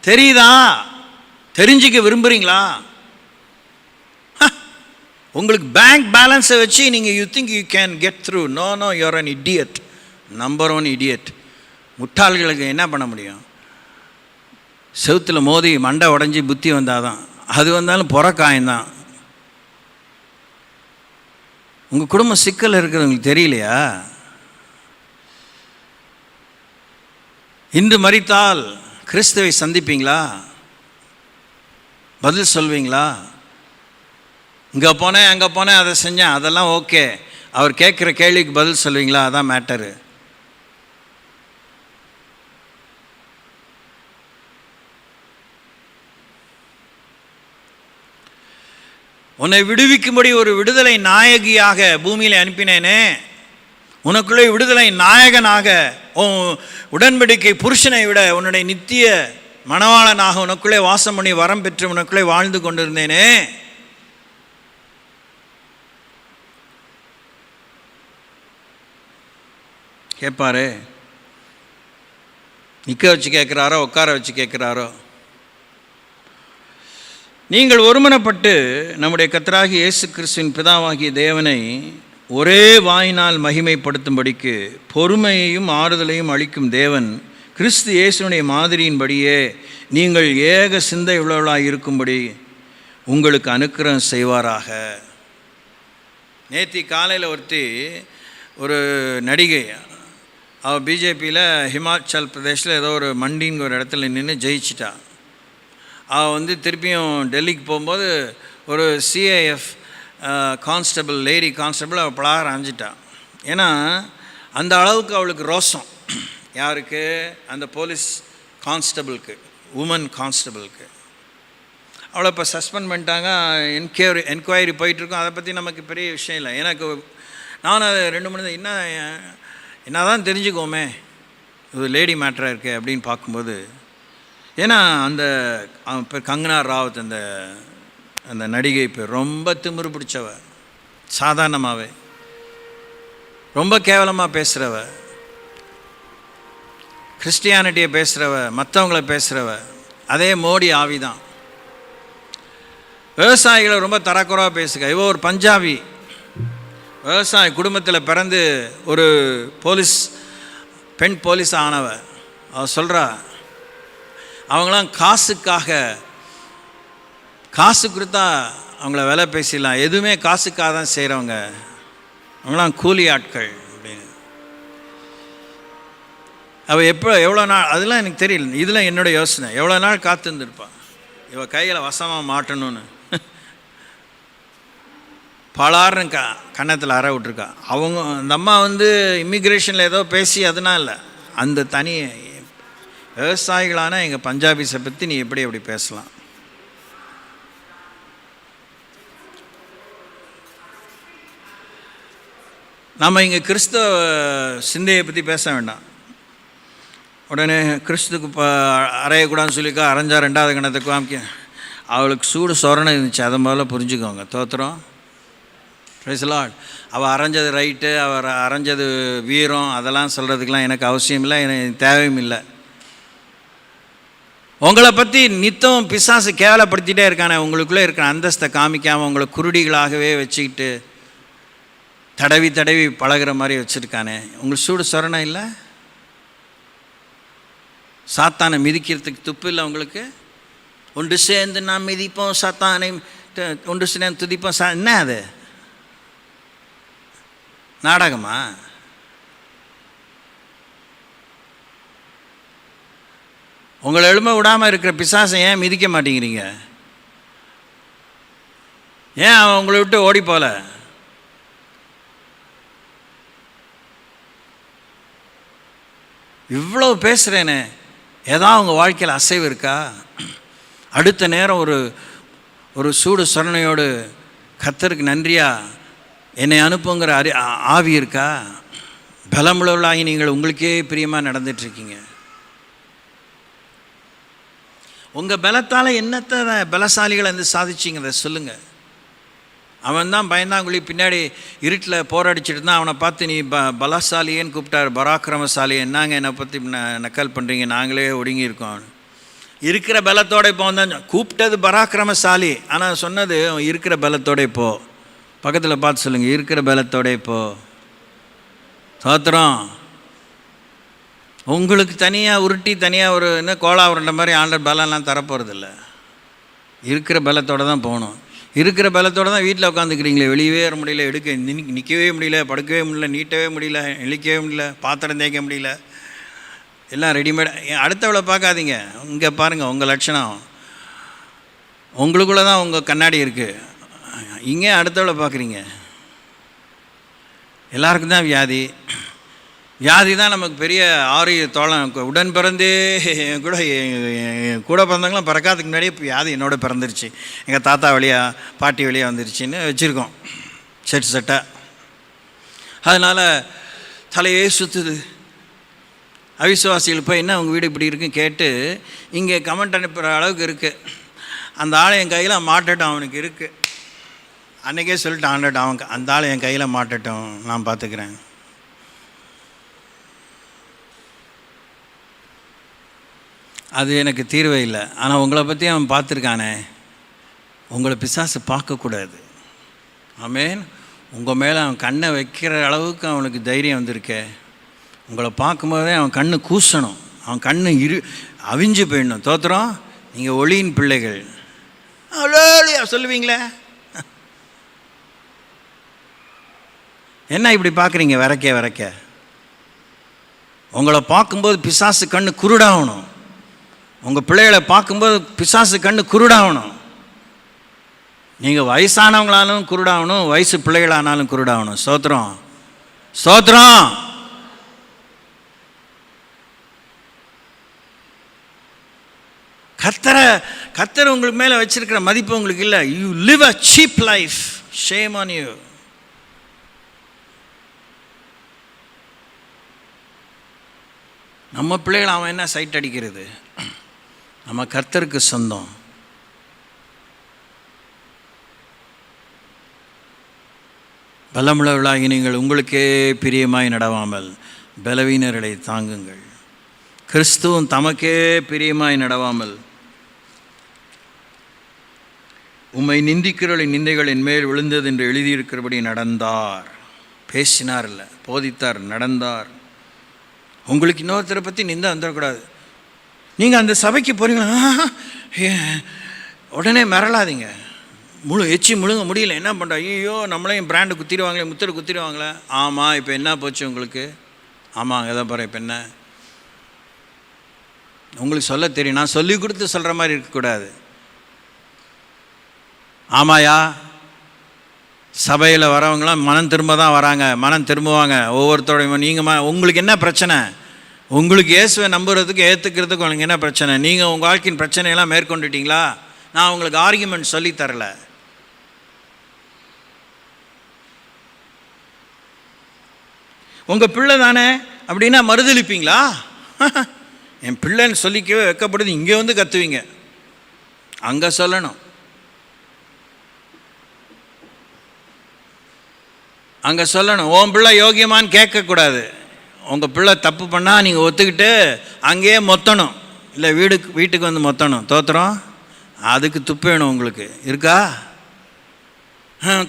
தெரியுதா? தெரிஞ்சிக்க விரும்புகிறீங்களா? உங்களுக்கு பேங்க் பேலன்ஸை வச்சு நீங்கள் you think you can get through. No you are an idiot. Number 1 idiot. முட்டாள்களுக்கு என்ன பண்ண முடியும்? செவுத்தில் மோதி மண்டை உடஞ்சி புத்தி வந்தாதான். அது வந்தாலும் புறக்காயந்தான். உங்கள் குடும்பம் சிக்கல் இருக்கிறவங்களுக்கு தெரியலையா? இன்று மரித்தால் கிறிஸ்துவை சந்திப்பீங்களா? பதில் சொல்வீங்களா? இங்கே போனேன் அங்கே போனேன் அதை செஞ்சேன் அதெல்லாம் ஓகே. அவர் கேட்குற கேள்விக்கு பதில் சொல்லுவீங்களா? அதான் மேட்டரு. உன்னை விடுவிக்கும்படி ஒரு விடுதலை நாயகியாக பூமியில் அனுப்பினேனே, உனக்குள்ளே விடுதலை நாயகனாக, உடன்படிக்கை புருஷனை விட உன்னுடைய நித்திய மணவாளனாக உனக்குள்ளே வாசம் பண்ணி வரம் பெற்று உனக்குள்ளே வாழ்ந்து கொண்டிருந்தேனே. கேட்பாரு. நிற்க வச்சு கேட்குறாரோ உட்கார வச்சு கேட்குறாரோ? நீங்கள் ஒருமனப்பட்டு நம்முடைய கர்த்தராகிய இயேசு கிறிஸ்துவின் பிதாவாகிய தேவனை ஒரே வாயினால் மகிமைப்படுத்தும்படிக்கு பொறுமையையும் ஆறுதலையும் அளிக்கும் தேவன் கிறிஸ்து இயேசுனுடைய மாதிரியின்படியே நீங்கள் ஏக சிந்தை உள்ளவர்களாக இருக்கும்படி உங்களுக்கு அனுக்கிரகம் செய்வாராக. நேற்று காலையில் ஒரு நடிகை, அவள் பிஜேபியில் ஹிமாச்சல் பிரதேஷில் ஏதோ ஒரு மண்டிங்கிற ஒரு இடத்துல நின்று ஜெயிச்சிட்டா. அவள் திருப்பியும் டெல்லிக்கு போகும்போது ஒரு சிஐஎஃப் கான்ஸ்டபிள், லேடி கான்ஸ்டபிள் அவள் பலார அரைஞ்சிட்டான். ஏன்னா அந்த அளவுக்கு அவளுக்கு ரோஷம். யாருக்கு? அந்த போலீஸ் கான்ஸ்டபிளுக்கு, உமன் கான்ஸ்டபிளுக்கு. அவளை இப்போ சஸ்பெண்ட் பண்ணிட்டாங்க. என்கொயரி போயிட்டுருக்கோம். அதை பற்றி நமக்கு பெரிய விஷயம் இல்லை. எனக்கு நான் அதை 2 மணி என்ன தான் தெரிஞ்சுக்கோமே, இது லேடி மேட்டராக இருக்குது அப்படின்னு பார்க்கும்போது, ஏன்னா அந்த பேர் கங்கனா ராவத், அந்த நடிகை பேர் ரொம்ப திமிரு பிடிச்சவ, சாதாரணமாகவே ரொம்ப கேவலமாக பேசுகிறவ, கிறிஸ்டியானிட்டியை பேசுகிறவ, மற்றவங்கள பேசுகிறவ. அதே மோடி ஆவிதான். விவசாயிகளை ரொம்ப தரக்குறைவாக பேசுக. இவ ஒரு பஞ்சாபி விவசாய குடும்பத்தில் பிறந்து ஒரு பெண் போலீஸ் ஆனவ. அவ சொல்கிறா, அவங்களாம் காசு கொடுத்தா அவங்கள விலை பேசிடலாம், எதுவுமே காசுக்காக தான் செய்கிறவங்க, அவங்களாம் கூலி ஆட்கள் அப்படின்னு. அவள் எவ்வளோ நாள், அதெல்லாம் எனக்கு தெரியல. இதெல்லாம் என்னோடய யோசனை. எவ்வளோ நாள் காத்திருந்துருப்பாள் இவள் கையில் வசமாக மாட்டணும்னு. பலார்னு கன்னத்தில் அற விட்ருக்கா. அந்த அம்மா இமிக்ரேஷனில் ஏதோ பேசி அதனால் இல்லை, அந்த தனி விவசாயிகளான எங்கள் பஞ்சாபிஸை பற்றி நீ எப்படி பேசலாம்? நம்ம இங்கே கிறிஸ்தவ சிந்தையை பற்றி பேச வேண்டாம். உடனே கிறிஸ்துக்கு இப்போ அறையக்கூடாதுன்னு சொல்லிக்கா அரைஞ்சா 2வது கணத்தை காமிக்க. அவளுக்கு சூடு சொரணை இருந்துச்சு, அதை முதல்ல புரிஞ்சுக்கோங்க. தோத்திரம், பிரைஸ் தி லார்ட். அவள் அரைஞ்சது ரைட்டு, அவர் அரைஞ்சது வீரம், அதெல்லாம் சொல்கிறதுக்கெலாம் எனக்கு அவசியம் இல்லை, எனக்கு தேவையும் இல்லை. உங்களை பற்றி நித்தம் பிசாசு கேவலப்படுத்திகிட்டே இருக்கானே, உங்களுக்குள்ளே இருக்கிற அந்தஸ்தை காமிக்காமல் உங்களை குருடிகளாகவே வச்சுக்கிட்டு தடவி பழகிற மாதிரி வச்சுருக்கானே, உங்களுக்கு சூடு சொரணை இல்லை? சாத்தானை மிதிக்கிறதுக்கு துப்பு இல்லை உங்களுக்கு? ஒன்று சேர்ந்து நாம் மிதிப்போம், சாத்தானை ஒன்று சேர்ந்து துதிப்போம். என்ன அது நாடகமா? உங்களை எழும்ப விடாமல் இருக்கிற பிசாசை ஏன் மிதிக்க மாட்டேங்கிறீங்க? ஏன் அவன் உங்களை விட்டு ஓடி போல? இவ்வளோ பேசுகிறேனே, ஏதாவது உங்கள் வாழ்க்கையில் அசைவு இருக்கா? அடுத்த நேரம் ஒரு சூடு சொரணையோடு கர்த்தருக்கு நன்றியா என்னை அனுப்புங்கிற ஆவி இருக்கா? பலமுள்ளவர்களாகி நீங்கள் உங்களுக்கே பிரியமாக நடந்துட்டுருக்கீங்க. உங்கள் பலத்தால் என்னத்தை பலசாலிகளை சாதிச்சிங்க சொல்லுங்கள். அவன் தான் பயந்தாங்குழி பின்னாடி இருட்டில் போராடிச்சிட்டு இருந்தான். அவனை பார்த்து நீ பலசாலியேன்னு கூப்பிட்டார், பராக்கிரமசாலி. என்னங்க என்னை பற்றி நக்கல் பண்ணுறீங்க, நாங்களே ஒடுங்கி இருக்கோம். இருக்கிற பலத்தோட இப்போ தான் கூப்பிட்டது பராக்கிரமசாலி, ஆனால் சொன்னது இருக்கிற பலத்தோட இப்போ. பக்கத்தில் பார்த்து சொல்லுங்கள், இருக்கிற பலத்தோட இப்போ. சோத்திரம். உங்களுக்கு தனியாக உருட்டி தனியாக ஒரு என்ன கோலா உருண்ட மாதிரி ஆண்டர் பலம்லாம் தரப்போகிறதில்ல. இருக்கிற பலத்தோடு தான் போகணும். இருக்கிற பலத்தோடு தான் வீட்டில் உட்காந்துக்கிறீங்களே, வெளியவே வர முடியல, நிற்கவே முடியல, படுக்கவே முடியல, நீட்டவே முடியல, இழிக்கவே முடியல, பாத்திரம் தேய்க்க முடியல, எல்லாம் ரெடிமேட். அடுத்தவளை பார்க்காதீங்க, இங்கே பாருங்கள். உங்கள் லட்சணம் உங்களுக்குள்ளே தான் உங்கள் கண்ணாடி இருக்குது. இங்கே அடுத்தவளை பார்க்குறீங்க. எல்லாருக்கும் தான் வியாதி. வியாதி தான் நமக்கு பெரிய ஆரோக்கிய தோழன். உடன் பிறந்தே கூட கூட பிறந்தவங்களாம் பிறக்காதுக்கு முன்னாடியே வியாதி என்னோட பிறந்துருச்சு, எங்கள் தாத்தா வழியாக பாட்டி வழியாக வந்துருச்சுன்னு வச்சுருக்கோம் செட்டாக. அதனால் தலையே சுற்றுது. அவிசுவாசிகள் போய் என்ன உங்கள் வீடு இப்படி இருக்குன்னு கேட்டு இங்கே கமெண்ட் அனுப்புகிற அளவுக்கு இருக்குது. அந்த ஆளை என் கையில் மாட்டட்டும், அவனுக்கு இருக்குது. அன்றைக்கே சொல்லிட்டு ஆண்டட்டும், அவன் அந்த ஆளை என் கையில் மாட்டட்டும், நான் பார்த்துக்கிறேன். அது எனக்கு தீர்வே இல்லை. ஆனால் உங்களை பற்றி அவன் பார்த்துருக்கானே. உங்களை பிசாசு பார்க்கக்கூடாது. ஆமேன். உங்கள் மேலே அவன் கண்ணை வைக்கிற அளவுக்கு அவனுக்கு தைரியம் வந்திருக்கே. உங்களை பார்க்கும்போதே அவன் கண்ணு கூசணும், அவன் கண்ணு அவிஞ்சு போயிடணும். தோத்திரம், நீங்கள் ஒளியின் பிள்ளைகள் அவ்வளோ சொல்லுவீங்களே. என்ன இப்படி பார்க்குறீங்க வரைக்க? உங்களை பார்க்கும்போது பிசாசு கண்ணு குருடாகணும். உங்கள் பிள்ளைகளை பார்க்கும்போது பிசாசு கண்ணு குருடாகணும். நீங்கள் வயசானவங்களாலும் குருடாகணும், வயசு பிள்ளைகளானாலும் குருடாகணும். ஸ்தோத்திரம், ஸ்தோத்திரம். கர்த்தர் உங்களுக்கு மேலே வச்சிருக்கிற மதிப்பு உங்களுக்கு இல்லை. You live a cheap life. Shame on you. நம்ம பிள்ளைகள் அவன் என்ன சைட் அடிக்கிறது? நம்ம கர்த்தருக்கு சொந்தம். பலமுள்ளவர்களாகி நீங்கள் உங்களுக்கே பிரியமாய் நடவாமல் பலவீனர்களை தாங்குங்கள். கிறிஸ்துவும் தமக்கே பிரியமாய் நடவாமல் உம்மை நிந்திக்கிறவர்களின் நிந்தைகளின் மேல் விழுந்தது என்று எழுதியிருக்கிறபடி நடந்தார். பேசினார் இல்லை, போதித்தார், நடந்தார். உங்களுக்கு இன்னொருத்தரை பற்றி நிந்தை வந்துடக்கூடாது. நீங்கள் அந்த சபைக்கு போகிறீங்களா, உடனே மிரளாதீங்க. எச்சி முழுங்க முடியல, என்ன பண்ணுறா, ஐயோ நம்மளையும் பிராண்டு குத்திடுவாங்களே, முத்திரை குத்திடுவாங்களே. ஆமாம், இப்போ என்ன போச்சு உங்களுக்கு? ஆமாம், அங்கே தான் போகிறேன். இப்போ என்ன உங்களுக்கு சொல்ல தெரியும்? நான் சொல்லி கொடுத்து சொல்கிற மாதிரி இருக்கக்கூடாது. ஆமாயா, சபையில் வரவங்களாம் மனம் திரும்ப தான் வராங்க, மனம் திரும்புவாங்க ஒவ்வொருத்தரோடையும். நீங்கள் உங்களுக்கு என்ன பிரச்சனை? உங்களுக்கு இயேசுவை நம்புறதுக்கு ஏற்றுக்கிறதுக்கு உங்களுக்கு என்ன பிரச்சனை? நீங்கள் உங்கள் வாழ்க்கையின் பிரச்சனையெல்லாம் மேற்கொண்டுட்டீங்களா? நான் உங்களுக்கு ஆர்கியூமெண்ட் சொல்லித்தரல. உங்கள் பிள்ளை தானே அப்படின்னா மறுதளிப்பீங்களா? என் பிள்ளைன்னு சொல்லிக்கவே வைக்கப்படுது, இங்கே வந்து கத்துவீங்க. அங்கே சொல்லணும், அங்கே சொல்லணும். உன் பிள்ளை யோகியமானு கேட்கக்கூடாது. உங்கள் பிள்ளை தப்பு பண்ணால் நீங்கள் ஒத்துக்கிட்டு அங்கேயே மொத்தணும், இல்லை வீட்டுக்கு வந்து மொத்தணும். தோத்திரம், அதுக்கு துப்பு வேணும் உங்களுக்கு. இருக்கா?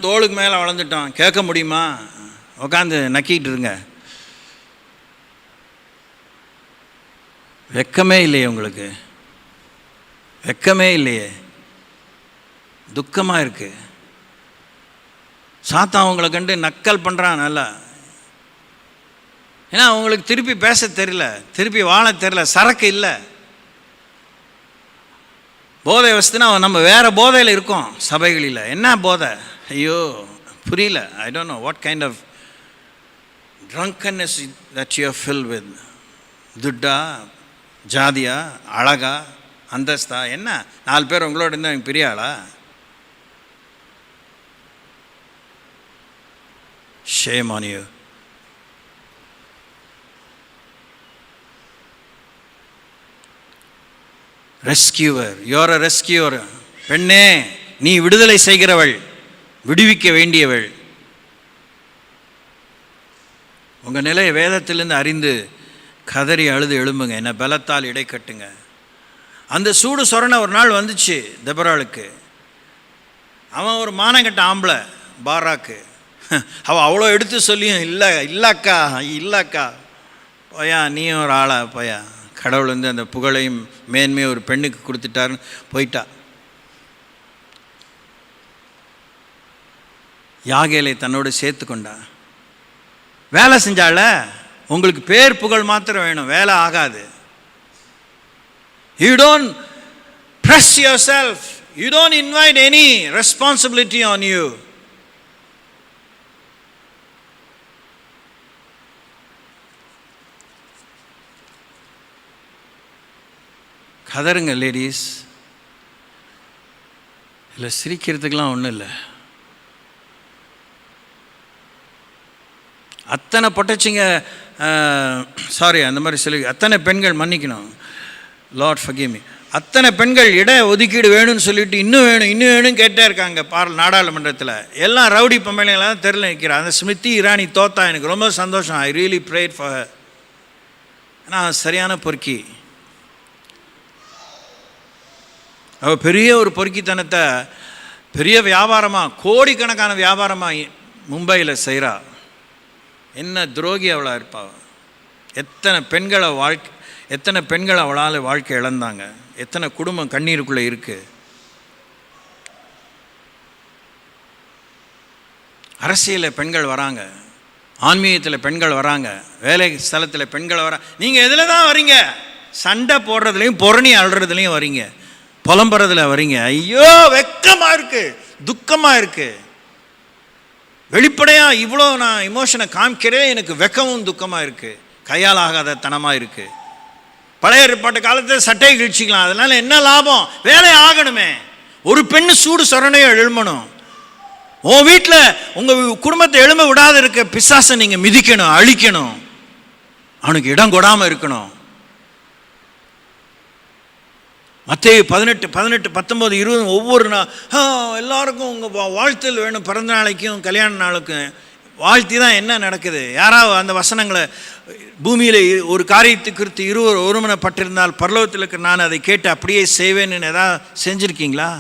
தோளுக்கு மேலே வளர்ந்துட்டோம், கேட்க முடியுமா? உட்காந்து நக்கிட்டு இருங்க. வெக்கமே இல்லையே உங்களுக்கு? வெக்கமே இல்லையே? துக்கமாக இருக்குது. சாத்தான் அவங்களை கண்டு நக்கல் பண்ணுறான் நல்லா. ஏன்னா அவங்களுக்கு திருப்பி பேச தெரியல, திருப்பி வாழ தெரியல, சரக்கு இல்லை. போதை வசதினா நம்ம வேறு போதையில் இருக்கோம் சபைகளில். என்ன போதை? ஐயோ புரியல. I don't know what kind of drunkenness that you are filled with. துட்டா, ஜாதியா, அழகா, அந்தஸ்தா, என்ன 4 பேர் உங்களோட இருந்தால் எனக்கு பெரிய ஆளா? Shame on you. Rescuer, you are a rescuer. பெண்ணே, நீ விடுதலை செய்கிறவள், விடுவிக்க வேண்டியவள். உங்கள் நிலையை வேதத்திலிருந்து அறிந்து கதறி அழுது எழும்புங்க. என்ன பலத்தால் இடை கட்டுங்க. அந்த சூடு சொரணை ஒரு நாள் வந்துச்சு தெபராளுக்கு. அவன் ஒரு மானங்கட்ட ஆம்பளை, பாராக்கு. அவள் அவ்வளோ எடுத்து சொல்லியும் இல்லைக்கா போயா, நீயும் ஒரு ஆளா போயா, கடவுள் வந்து அந்த புகழையும் மேன்மையும் ஒரு பெண்ணுக்கு கொடுத்துட்டாருன்னு போயிட்டா. யாகேலை தன்னோடு சேர்த்து கொண்டா. வேலை செஞ்சால. உங்களுக்கு பேர் புகழ் மாத்திரம் வேணும், வேலை ஆகாது. You don't press yourself. You don't invite any responsibility on you. கதருங்க லேடிஸ். இல்லை சிரிக்கிறதுக்கெலாம் ஒன்றும் இல்லை. அத்தனை பொட்டச்சிங்க, சாரி அந்த மாதிரி சொல்லி அத்தனை பெண்கள், மன்னிக்கணும், லார்ட் ஃபர்கிவ் மீ, அத்தனை பெண்கள் இட ஒதுக்கீடு வேணும்னு சொல்லிட்டு இன்னும் வேணும் இன்னும் வேணும்னு கேட்டே இருக்காங்க நாடாளுமன்றத்தில். எல்லாம் ரவுடி பொம்பளைங்களாம் தெருவில் நிற்கிறான். அந்த ஸ்மிருதி இரானி தோத்தா. எனக்கு ரொம்ப சந்தோஷம். I really prayed for her. ஆனால் சரியான பொறுக்கி. அவள் பெரிய ஒரு பொறுக்கித்தனத்தை பெரிய வியாபாரமாக, கோடிக்கணக்கான வியாபாரமாக மும்பையில் செய்கிறா. என்ன துரோகி அவளாக இருப்பாள். எத்தனை பெண்கள் அவளால் வாழ்க்கை இழந்தாங்க. எத்தனை குடும்பம் கண்ணீருக்குள்ளே இருக்குது. அரசியலில் பெண்கள் வராங்க, ஆன்மீகத்தில் பெண்கள் வராங்க, வேலை ஸ்தலத்தில் பெண்கள் வராங்க. நீங்கள் எதில் தான் வரீங்க? சண்டை போடுறதுலையும் பொறணி அழுறதுலையும் வரீங்க, புலம்புறதுல வரீங்க. ஐயோ வெக்கமாக இருக்குது, துக்கமாக இருக்குது. வெளிப்படையாக இவ்வளோ நான் இமோஷனை காமிக்கிறேன், எனக்கு வெக்கமும் துக்கமாக இருக்குது, கையால் ஆகாத தனமாக இருக்குது. பழைய ஏற்பாட்டு காலத்தில் சட்டை கிழிச்சிக்கலாம், அதனால் என்ன லாபம்? வேலை ஆகணுமே. ஒரு பெண்ணு சூடு சொரணையோ எழும்பணும். உன் வீட்டில் உங்கள் குடும்பத்தை எழும்ப விடாத இருக்க பிசாசை நீங்கள் மிதிக்கணும், அழிக்கணும், அவனுக்கு இடம் கொடாமல் இருக்கணும். மத்தேயு 18, 19, 20 ஒவ்வொரு நாள் எல்லாருக்கும் உங்கள் வாழ்த்தல் வேணும். பிறந்த நாளைக்கும் கல்யாண நாளுக்கும் வாழ்த்தி தான் என்ன நடக்குது? யாராவது அந்த வசனங்களை பூமியில் ஒரு காரியத்தை குறித்து இருவர் ஒருமனப்பட்டிருந்தால் பரலோகத்தில் இருக்கிற நான் அதை கேட்டு அப்படியே செய்வேன்னு ஏதாவது செஞ்சுருக்கீங்களா?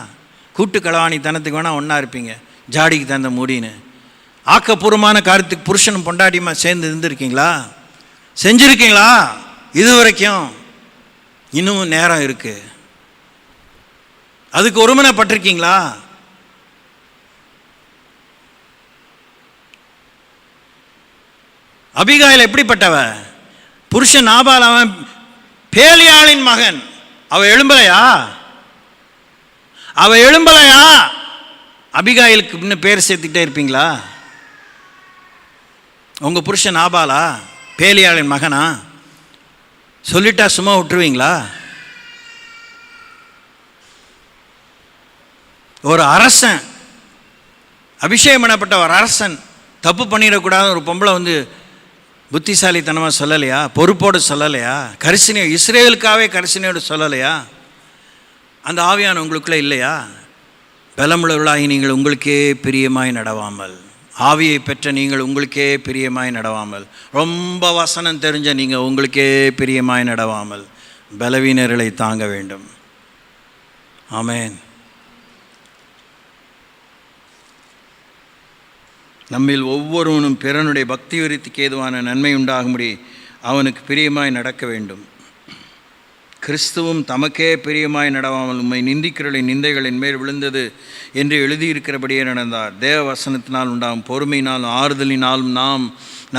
கூட்டு களவாணித்தனத்துக்கு வேணால் ஒன்றா இருப்பீங்க, ஜாடிக்கு தந்த மூடின்னு. ஆக்கப்பூர்வமான காரியத்துக்கு புருஷனும் பொண்டாட்டியுமா சேர்ந்து இருந்திருக்கீங்களா? செஞ்சுருக்கீங்களா? இது வரைக்கும் இன்னும் நேரம் இருக்குது. அதுக்கு ஒருமனப்பட்டிருக்கீங்களா? அபிகாயில் எப்படிப்பட்டவ? புருஷன் நாபால் அவன் பேலியாளின் மகன். அவ எழும்பலையா? அபிகாயிலுக்கு இன்னும் பேர் சேர்த்துக்கிட்டே இருப்பீங்களா? உங்க புருஷன் நாபாலா, பேலியாளின் மகனா சொல்லிட்டா சும்மா விட்டுருவீங்களா? ஒரு அரசன், அபிஷேகம் பண்ணப்பட்ட ஒரு அரசன் தப்பு பண்ணிடக்கூடாது ஒரு பொம்பளை வந்து புத்திசாலித்தனமாக சொல்லலையா? பொறுப்போடு சொல்லலையா? கரிசனை இஸ்ரேலுக்காகவே கரிசனையோடு சொல்லலையா? அந்த ஆவியான உங்களுக்குள்ளே இல்லையா? பலமுள்ளவர்களாகி நீங்கள் உங்களுக்கே பிரியமாய் நடவாமல், ஆவியை பெற்ற நீங்கள் உங்களுக்கே பிரியமாய் நடவாமல், ரொம்ப வசனம் தெரிஞ்ச நீங்கள் உங்களுக்கே பிரியமாய் நடவாமல் பலவீனர்களை தாங்க வேண்டும். ஆமென். நம்மில் ஒவ்வொருவனும் பிறனுடைய பக்தி விருத்திக்கு ஏதுவான நன்மை உண்டாகும்படி அவனுக்கு பிரியமாய் நடக்க வேண்டும். கிறிஸ்துவும் தமக்கே பிரியமாய் நடவாமல் உம்மை நிந்திக்கிறவர்களின் நிந்தைகளின் மேல் விழுந்தது என்று எழுதியிருக்கிறபடியே நடந்தார். தேவ வசனத்தினால் உண்டாகும் பொறுமையினாலும் ஆறுதலினாலும் நாம்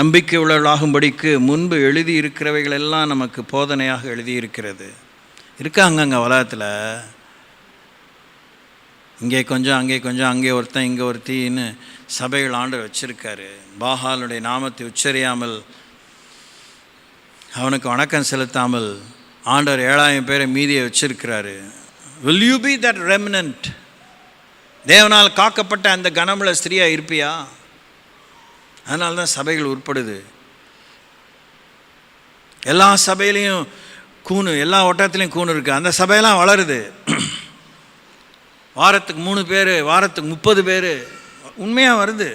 நம்பிக்கை உள்ளவர்களாகும்படிக்கு முன்பு எழுதியிருக்கிறவைகளெல்லாம் நமக்கு போதனையாக எழுதியிருக்கிறது. இருக்காங்க அங்கே உலகத்தில், இங்கே கொஞ்சம் அங்கே கொஞ்சம், அங்கே ஒருத்தன் இங்கே ஒருத்தின்னு சபைகள் ஆண்டவர் வச்சிருக்காரு. பாகாலுடைய நாமத்தை உச்சரியாமல் அவனுக்கு வணக்கம் செலுத்தாமல் ஆண்டவர் 7000 பேரை மீதியை வச்சிருக்கிறாரு. Will you be that remnant? தேவனால் காக்கப்பட்ட அந்த கனமுள்ள ஸ்திரியா இருப்பியா? அதனால தான் சபைகள் உட்படுது. எல்லா சபையிலையும் கூணு, எல்லா வட்டத்துலேயும் கூணு இருக்குது. அந்த சபையெல்லாம் வளருது. வாரத்துக்கு 3 பேர், வாரத்துக்கு 30 பேர் உண்மையாக வருது.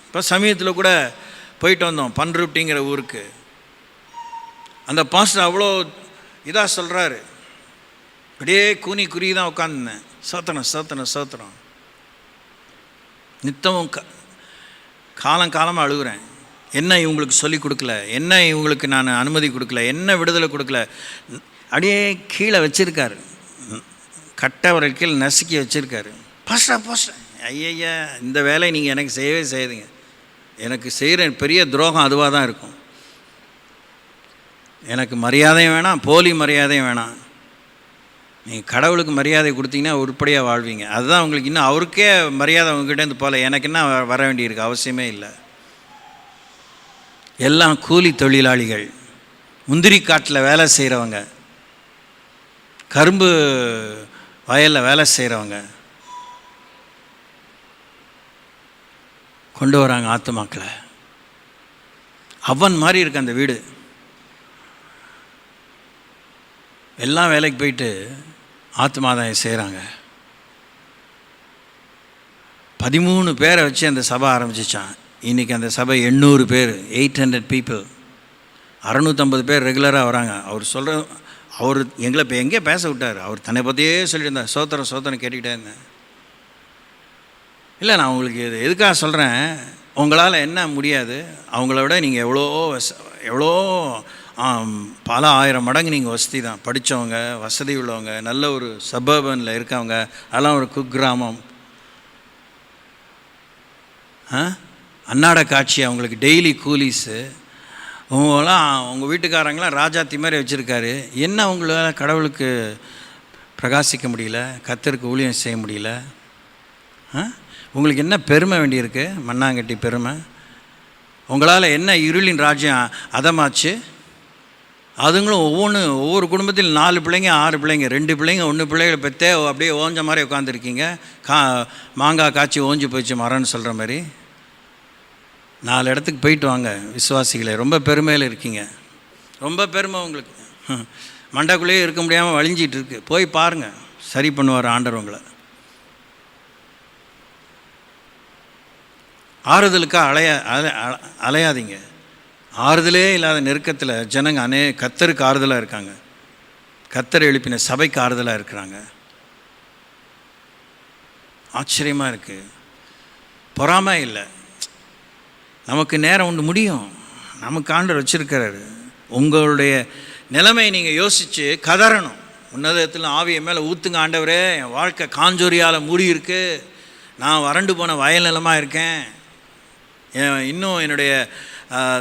இப்போ சமயத்தில் கூட போயிட்டு வந்தோம் பன்ருட்டிங்கிற ஊருக்கு. அந்த பாஸ்டர் அவ்வளோ இதாக சொல்கிறாரு. அப்படியே கூனி குறி தான் உட்காந்துருந்தேன். சோத்திரம் நித்தமும் காலமாக அழுகுறேன். என்ன இவங்களுக்கு சொல்லி கொடுக்கல, என்ன இவங்களுக்கு நான் அனுமதி கொடுக்கல, என்ன விடுதலை கொடுக்கல. அப்படியே கீழே வச்சுருக்காரு, கட்டை ஒரு கீழே நசுக்கி வச்சுருக்காரு. பாஸ்டர் ஐயா, இந்த வேலையை நீங்கள் எனக்கு செய்யவே செய்யுதுங்க. எனக்கு செய்கிற பெரிய துரோகம் அதுவாக தான் இருக்கும். எனக்கு மரியாதையும் வேணாம், போலி மரியாதையும் வேணாம். நீங்கள் கடவுளுக்கு மரியாதை கொடுத்தீங்கன்னா உருப்படியாக வாழ்வீங்க. அதுதான் உங்களுக்கு. இன்னும் அவருக்கே மரியாதை அவங்ககிட்டேருந்து போகல, எனக்கு என்ன வர வேண்டியிருக்கு? அவசியமே இல்லை. எல்லாம் கூலி தொழிலாளிகள், முந்திரி காட்டில் வேலை செய்கிறவங்க. கரும்பு வயலில் வேலை செய்கிறவங்க கொண்டு வராங்க ஆத்துமாக்களை. அவன் மாதிரி இருக்கு அந்த வீடு. எல்லாம் வேலைக்கு போயிட்டு ஆத்மாதாயம் செய்கிறாங்க. 13 பேரை வச்சு அந்த சபை ஆரம்பிச்சிச்சான். இன்றைக்கி அந்த சபை 800 பேர், 800 பீப்புள், 650 பேர் ரெகுலராக வராங்க. அவர் எங்களை இப்போ எங்கே பேச விட்டார்? அவர் தன்னை பற்றியே சொல்லிட்டு இருந்தார். சோத்திரம் கேட்டுக்கிட்டே இருந்தேன். இல்லை, நான் உங்களுக்கு எதுக்காக சொல்கிறேன், உங்களால் என்ன முடியாது, அவங்கள விட நீங்கள் எவ்வளோ பல 1000 மடங்கு நீங்கள் வசதி தான். படித்தவங்க, வசதி உள்ளவங்க, நல்ல ஒரு சபர்பனில் இருக்கவங்க, அதெல்லாம் ஒரு குக்கிராமம், அன்னாட காட்சி, அவங்களுக்கு டெய்லி கூலிஸு, உங்களாம் உங்கள் வீட்டுக்காரங்களாம் ராஜாத்தி மாதிரி வச்சுருக்காரு. என்ன உங்களால் கடவுளுக்கு பிரகாசிக்க முடியல, கர்த்தருக்கு ஊழியம் செய்ய முடியல? உங்களுக்கு என்ன பெருமை வேண்டியிருக்கு? மண்ணாங்கட்டி பெருமை. உங்களால் என்ன இருளின் ராஜ்யம் அதமாச்சு? அதுங்களும் ஒவ்வொரு குடும்பத்தில் 4 பிள்ளைங்க, 6 பிள்ளைங்க, 2 பிள்ளைங்க, 1 பிள்ளைகளை பெற்றே அப்படியே ஓஞ்ச மாதிரி உட்காந்துருக்கீங்க. மாங்காய் காய்ச்சி ஓஞ்சி போயிடுச்சு மரம்னு சொல்கிற மாதிரி. 4 இடத்துக்கு போயிட்டு வாங்க விசுவாசிகளே. ரொம்ப பெருமையில் இருக்கீங்க, ரொம்ப பெருமை உங்களுக்கு. மண்டைக்குள்ளேயே இருக்க முடியாமல் வழிஞ்சிட்டு இருக்கு. போய் பாருங்கள், சரி பண்ணுவார் ஆண்டவர் உங்களை. ஆறுதலுக்காக அலையாதீங்க. ஆறுதலே இல்லாத நெருக்கத்தில் ஜனங்க கர்த்தருக்கு ஆறுதலாக இருக்காங்க. கர்த்தர் எழுப்பின சபைக்கு ஆறுதலாக இருக்கிறாங்க. ஆச்சரியமாக இருக்குது. பொறாமை இல்லை. நமக்கு நேரம் உண்டு, முடியும். நமக்கு ஆண்டவர் வச்சுருக்கிறாரு. உங்களுடைய நிலைமை நீங்கள் யோசித்து கதறணும். உன்னதத்தில் ஆவியை மேலே ஊற்றுங்க. ஆண்டவரே, என் வாழ்க்கை காஞ்சோரியால் மூடி இருக்கு, நான் வறண்டு போன வயல் நிலமாக இருக்கேன், இன்னும் என்னுடைய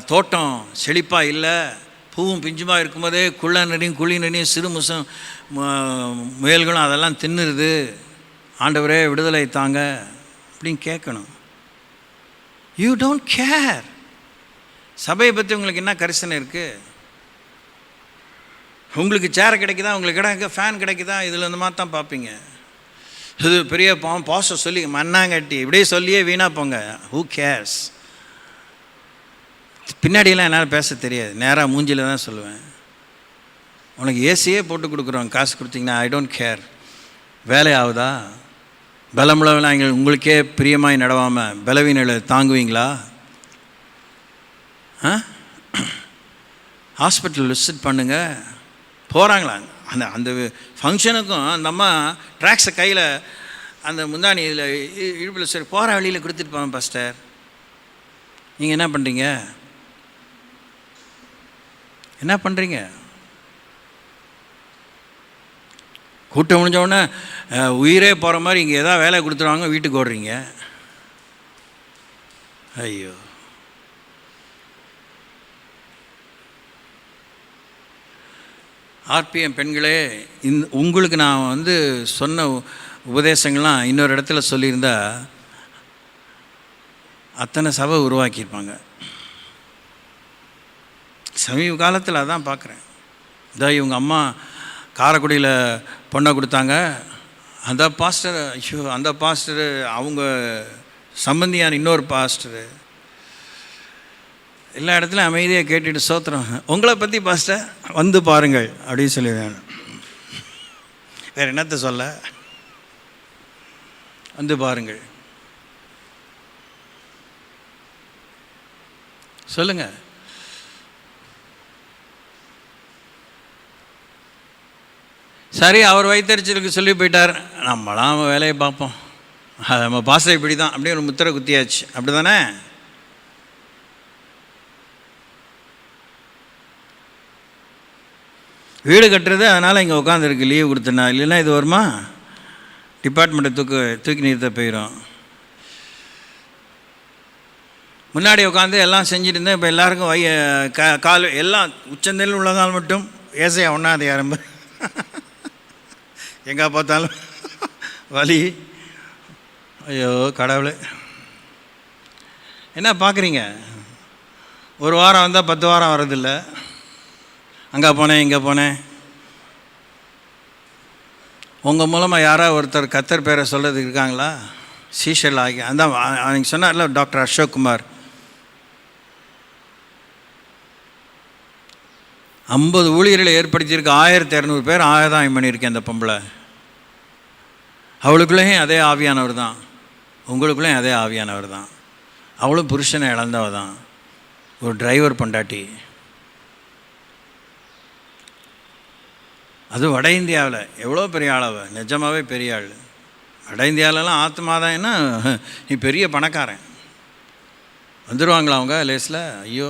தோட்டம் செழிப்பாக இல்லை, பூவும் பிஞ்சுமாக இருக்கும்போதே குள்ள நடியும் குழி நடியும் சிறுமுசம் முயல்களும் அதெல்லாம் தின்னுருது, ஆண்டவரே விடுதலை தாங்க அப்படின்னு கேட்கணும். You don't care. சபையை பற்றி உங்களுக்கு என்ன கரிசனை இருக்குது? உங்களுக்கு சேர் கிடைக்குதா, உங்களுக்கு கிடைக்க ஃபேன் கிடைக்குதா, இதில் இந்த மாதிரி தான் பார்ப்பீங்க. இது பெரிய பாசம் சொல்லி மண்ணாங்கட்டி இப்படியே சொல்லியே வீணாக போங்க. Who CARES? பின்னாடியெல்லாம் என்னால் பேச தெரியாது, நேராக மூஞ்சியில் தான் சொல்லுவேன். உனக்கு ஏசியே போட்டு கொடுக்குறோம், காசு கொடுத்தீங்கன்னா ஐ டோன்ட் கேர். வேலை ஆகுதா? பலமுள்ளவங்க உங்களுக்கே பிரியமாய் நடவாமல் பலவீனங்களை தாங்குவீங்களா? ஹாஸ்பிட்டல் விசிட் பண்ணுங்க. போகிறாங்களா அந்த ஃபங்க்ஷனுக்கும் அந்த அம்மா ட்ராக்ஸை கையில் அந்த முந்தானி இதில் இழுப்பில் சரி போகிற வழியில் கொடுத்துட்டு போவேன். பாஸ்டர், நீங்கள் என்ன பண்ணுறீங்க? கூட்டம் முடிஞ்சவுடனே உயிரே போகிற மாதிரி இங்கே எதாவது வேலை கொடுத்துருவாங்க, வீட்டுக்கு ஓடுறீங்க. ஐயோ, ஆர்பிஎம் பெண்களே, உங்களுக்கு நான் சொன்ன உபதேசங்கள்லாம் இன்னொரு இடத்துல சொல்லியிருந்தா அத்தனை சபை உருவாக்கியிருப்பாங்க. சமீப காலத்தில் அதான் பார்க்குறேன். இவங்க அம்மா காரைக்குடியில் பொண்ணை கொடுத்தாங்க. அந்த பாஸ்டர் அவங்க சம்பந்தியான இன்னொரு பாஸ்டரு எல்லா இடத்துலையும் அமைதியாக கேட்டுட்டு சோத்திரம், உங்களை பற்றி பாஸ்டர் வந்து பாருங்கள் அப்படின்னு சொல்லிடுவேன். வேறு என்னத்தை சொல்ல? வந்து பாருங்கள் சொல்லுங்கள். சரி, அவர் வைத்தறிச்சலுக்கு சொல்லி போயிட்டார், நம்மளாம் வேலையை பார்ப்போம், நம்ம பாஸ்டர் இப்படி தான் அப்படியே ஒரு முத்திரை குத்தியாச்சு. அப்படி தானே? வீடு கட்டுறது அதனால் இங்கே உட்காந்துருக்கு, லீவு கொடுத்தனா, இல்லைன்னா இது வருமா? டிபார்ட்மெண்ட்டை தூக்கி நிறுத்த போயிடும். முன்னாடி உட்காந்து எல்லாம் செஞ்சுட்டு இருந்தேன். இப்போ எல்லாருக்கும் கால் எல்லாம் உச்சந்தல் உள்ளதால் மட்டும் ஏசையா ஒன்றாது யாரும் எங்கே பார்த்தாலும் வலி. ஐயோ கடவுளே, என்ன பார்க்குறீங்க? ஒரு வாரம் வந்தால் 10 வாரம் வர்றதில்ல. அங்கே போனேன் இங்கே போனேன். உங்கள் மூலமாக யாராவது ஒருத்தர் கத்தர் பேரை சொல்கிறதுக்கு இருக்காங்களா? சீஷல் ஆகி அந்த நீங்கள் சொன்னார்ல டாக்டர் அசோக் குமார், 50 ஊழியர்களை ஏற்படுத்தியிருக்க 1200 பேர் ஆதாயம் பண்ணியிருக்கேன். அந்த பொம்பளை அவளுக்குள்ளேயும் அதே ஆவியானவர் தான், உங்களுக்குள்ளேயும் அதே ஆவியானவர் தான். அவளும் புருஷனை இழந்தவ தான், ஒரு டிரைவர் பொண்டாட்டி. அது வட இந்தியாவில் எவ்வளோ பெரிய ஆளவ, நிஜமாகவே பெரிய ஆள். வட இந்தியாவிலலாம் ஆத்மாதான்னா நீ பெரிய பணக்காரன் வந்துடுவாங்களா அவங்க லேஸில்? ஐயோ,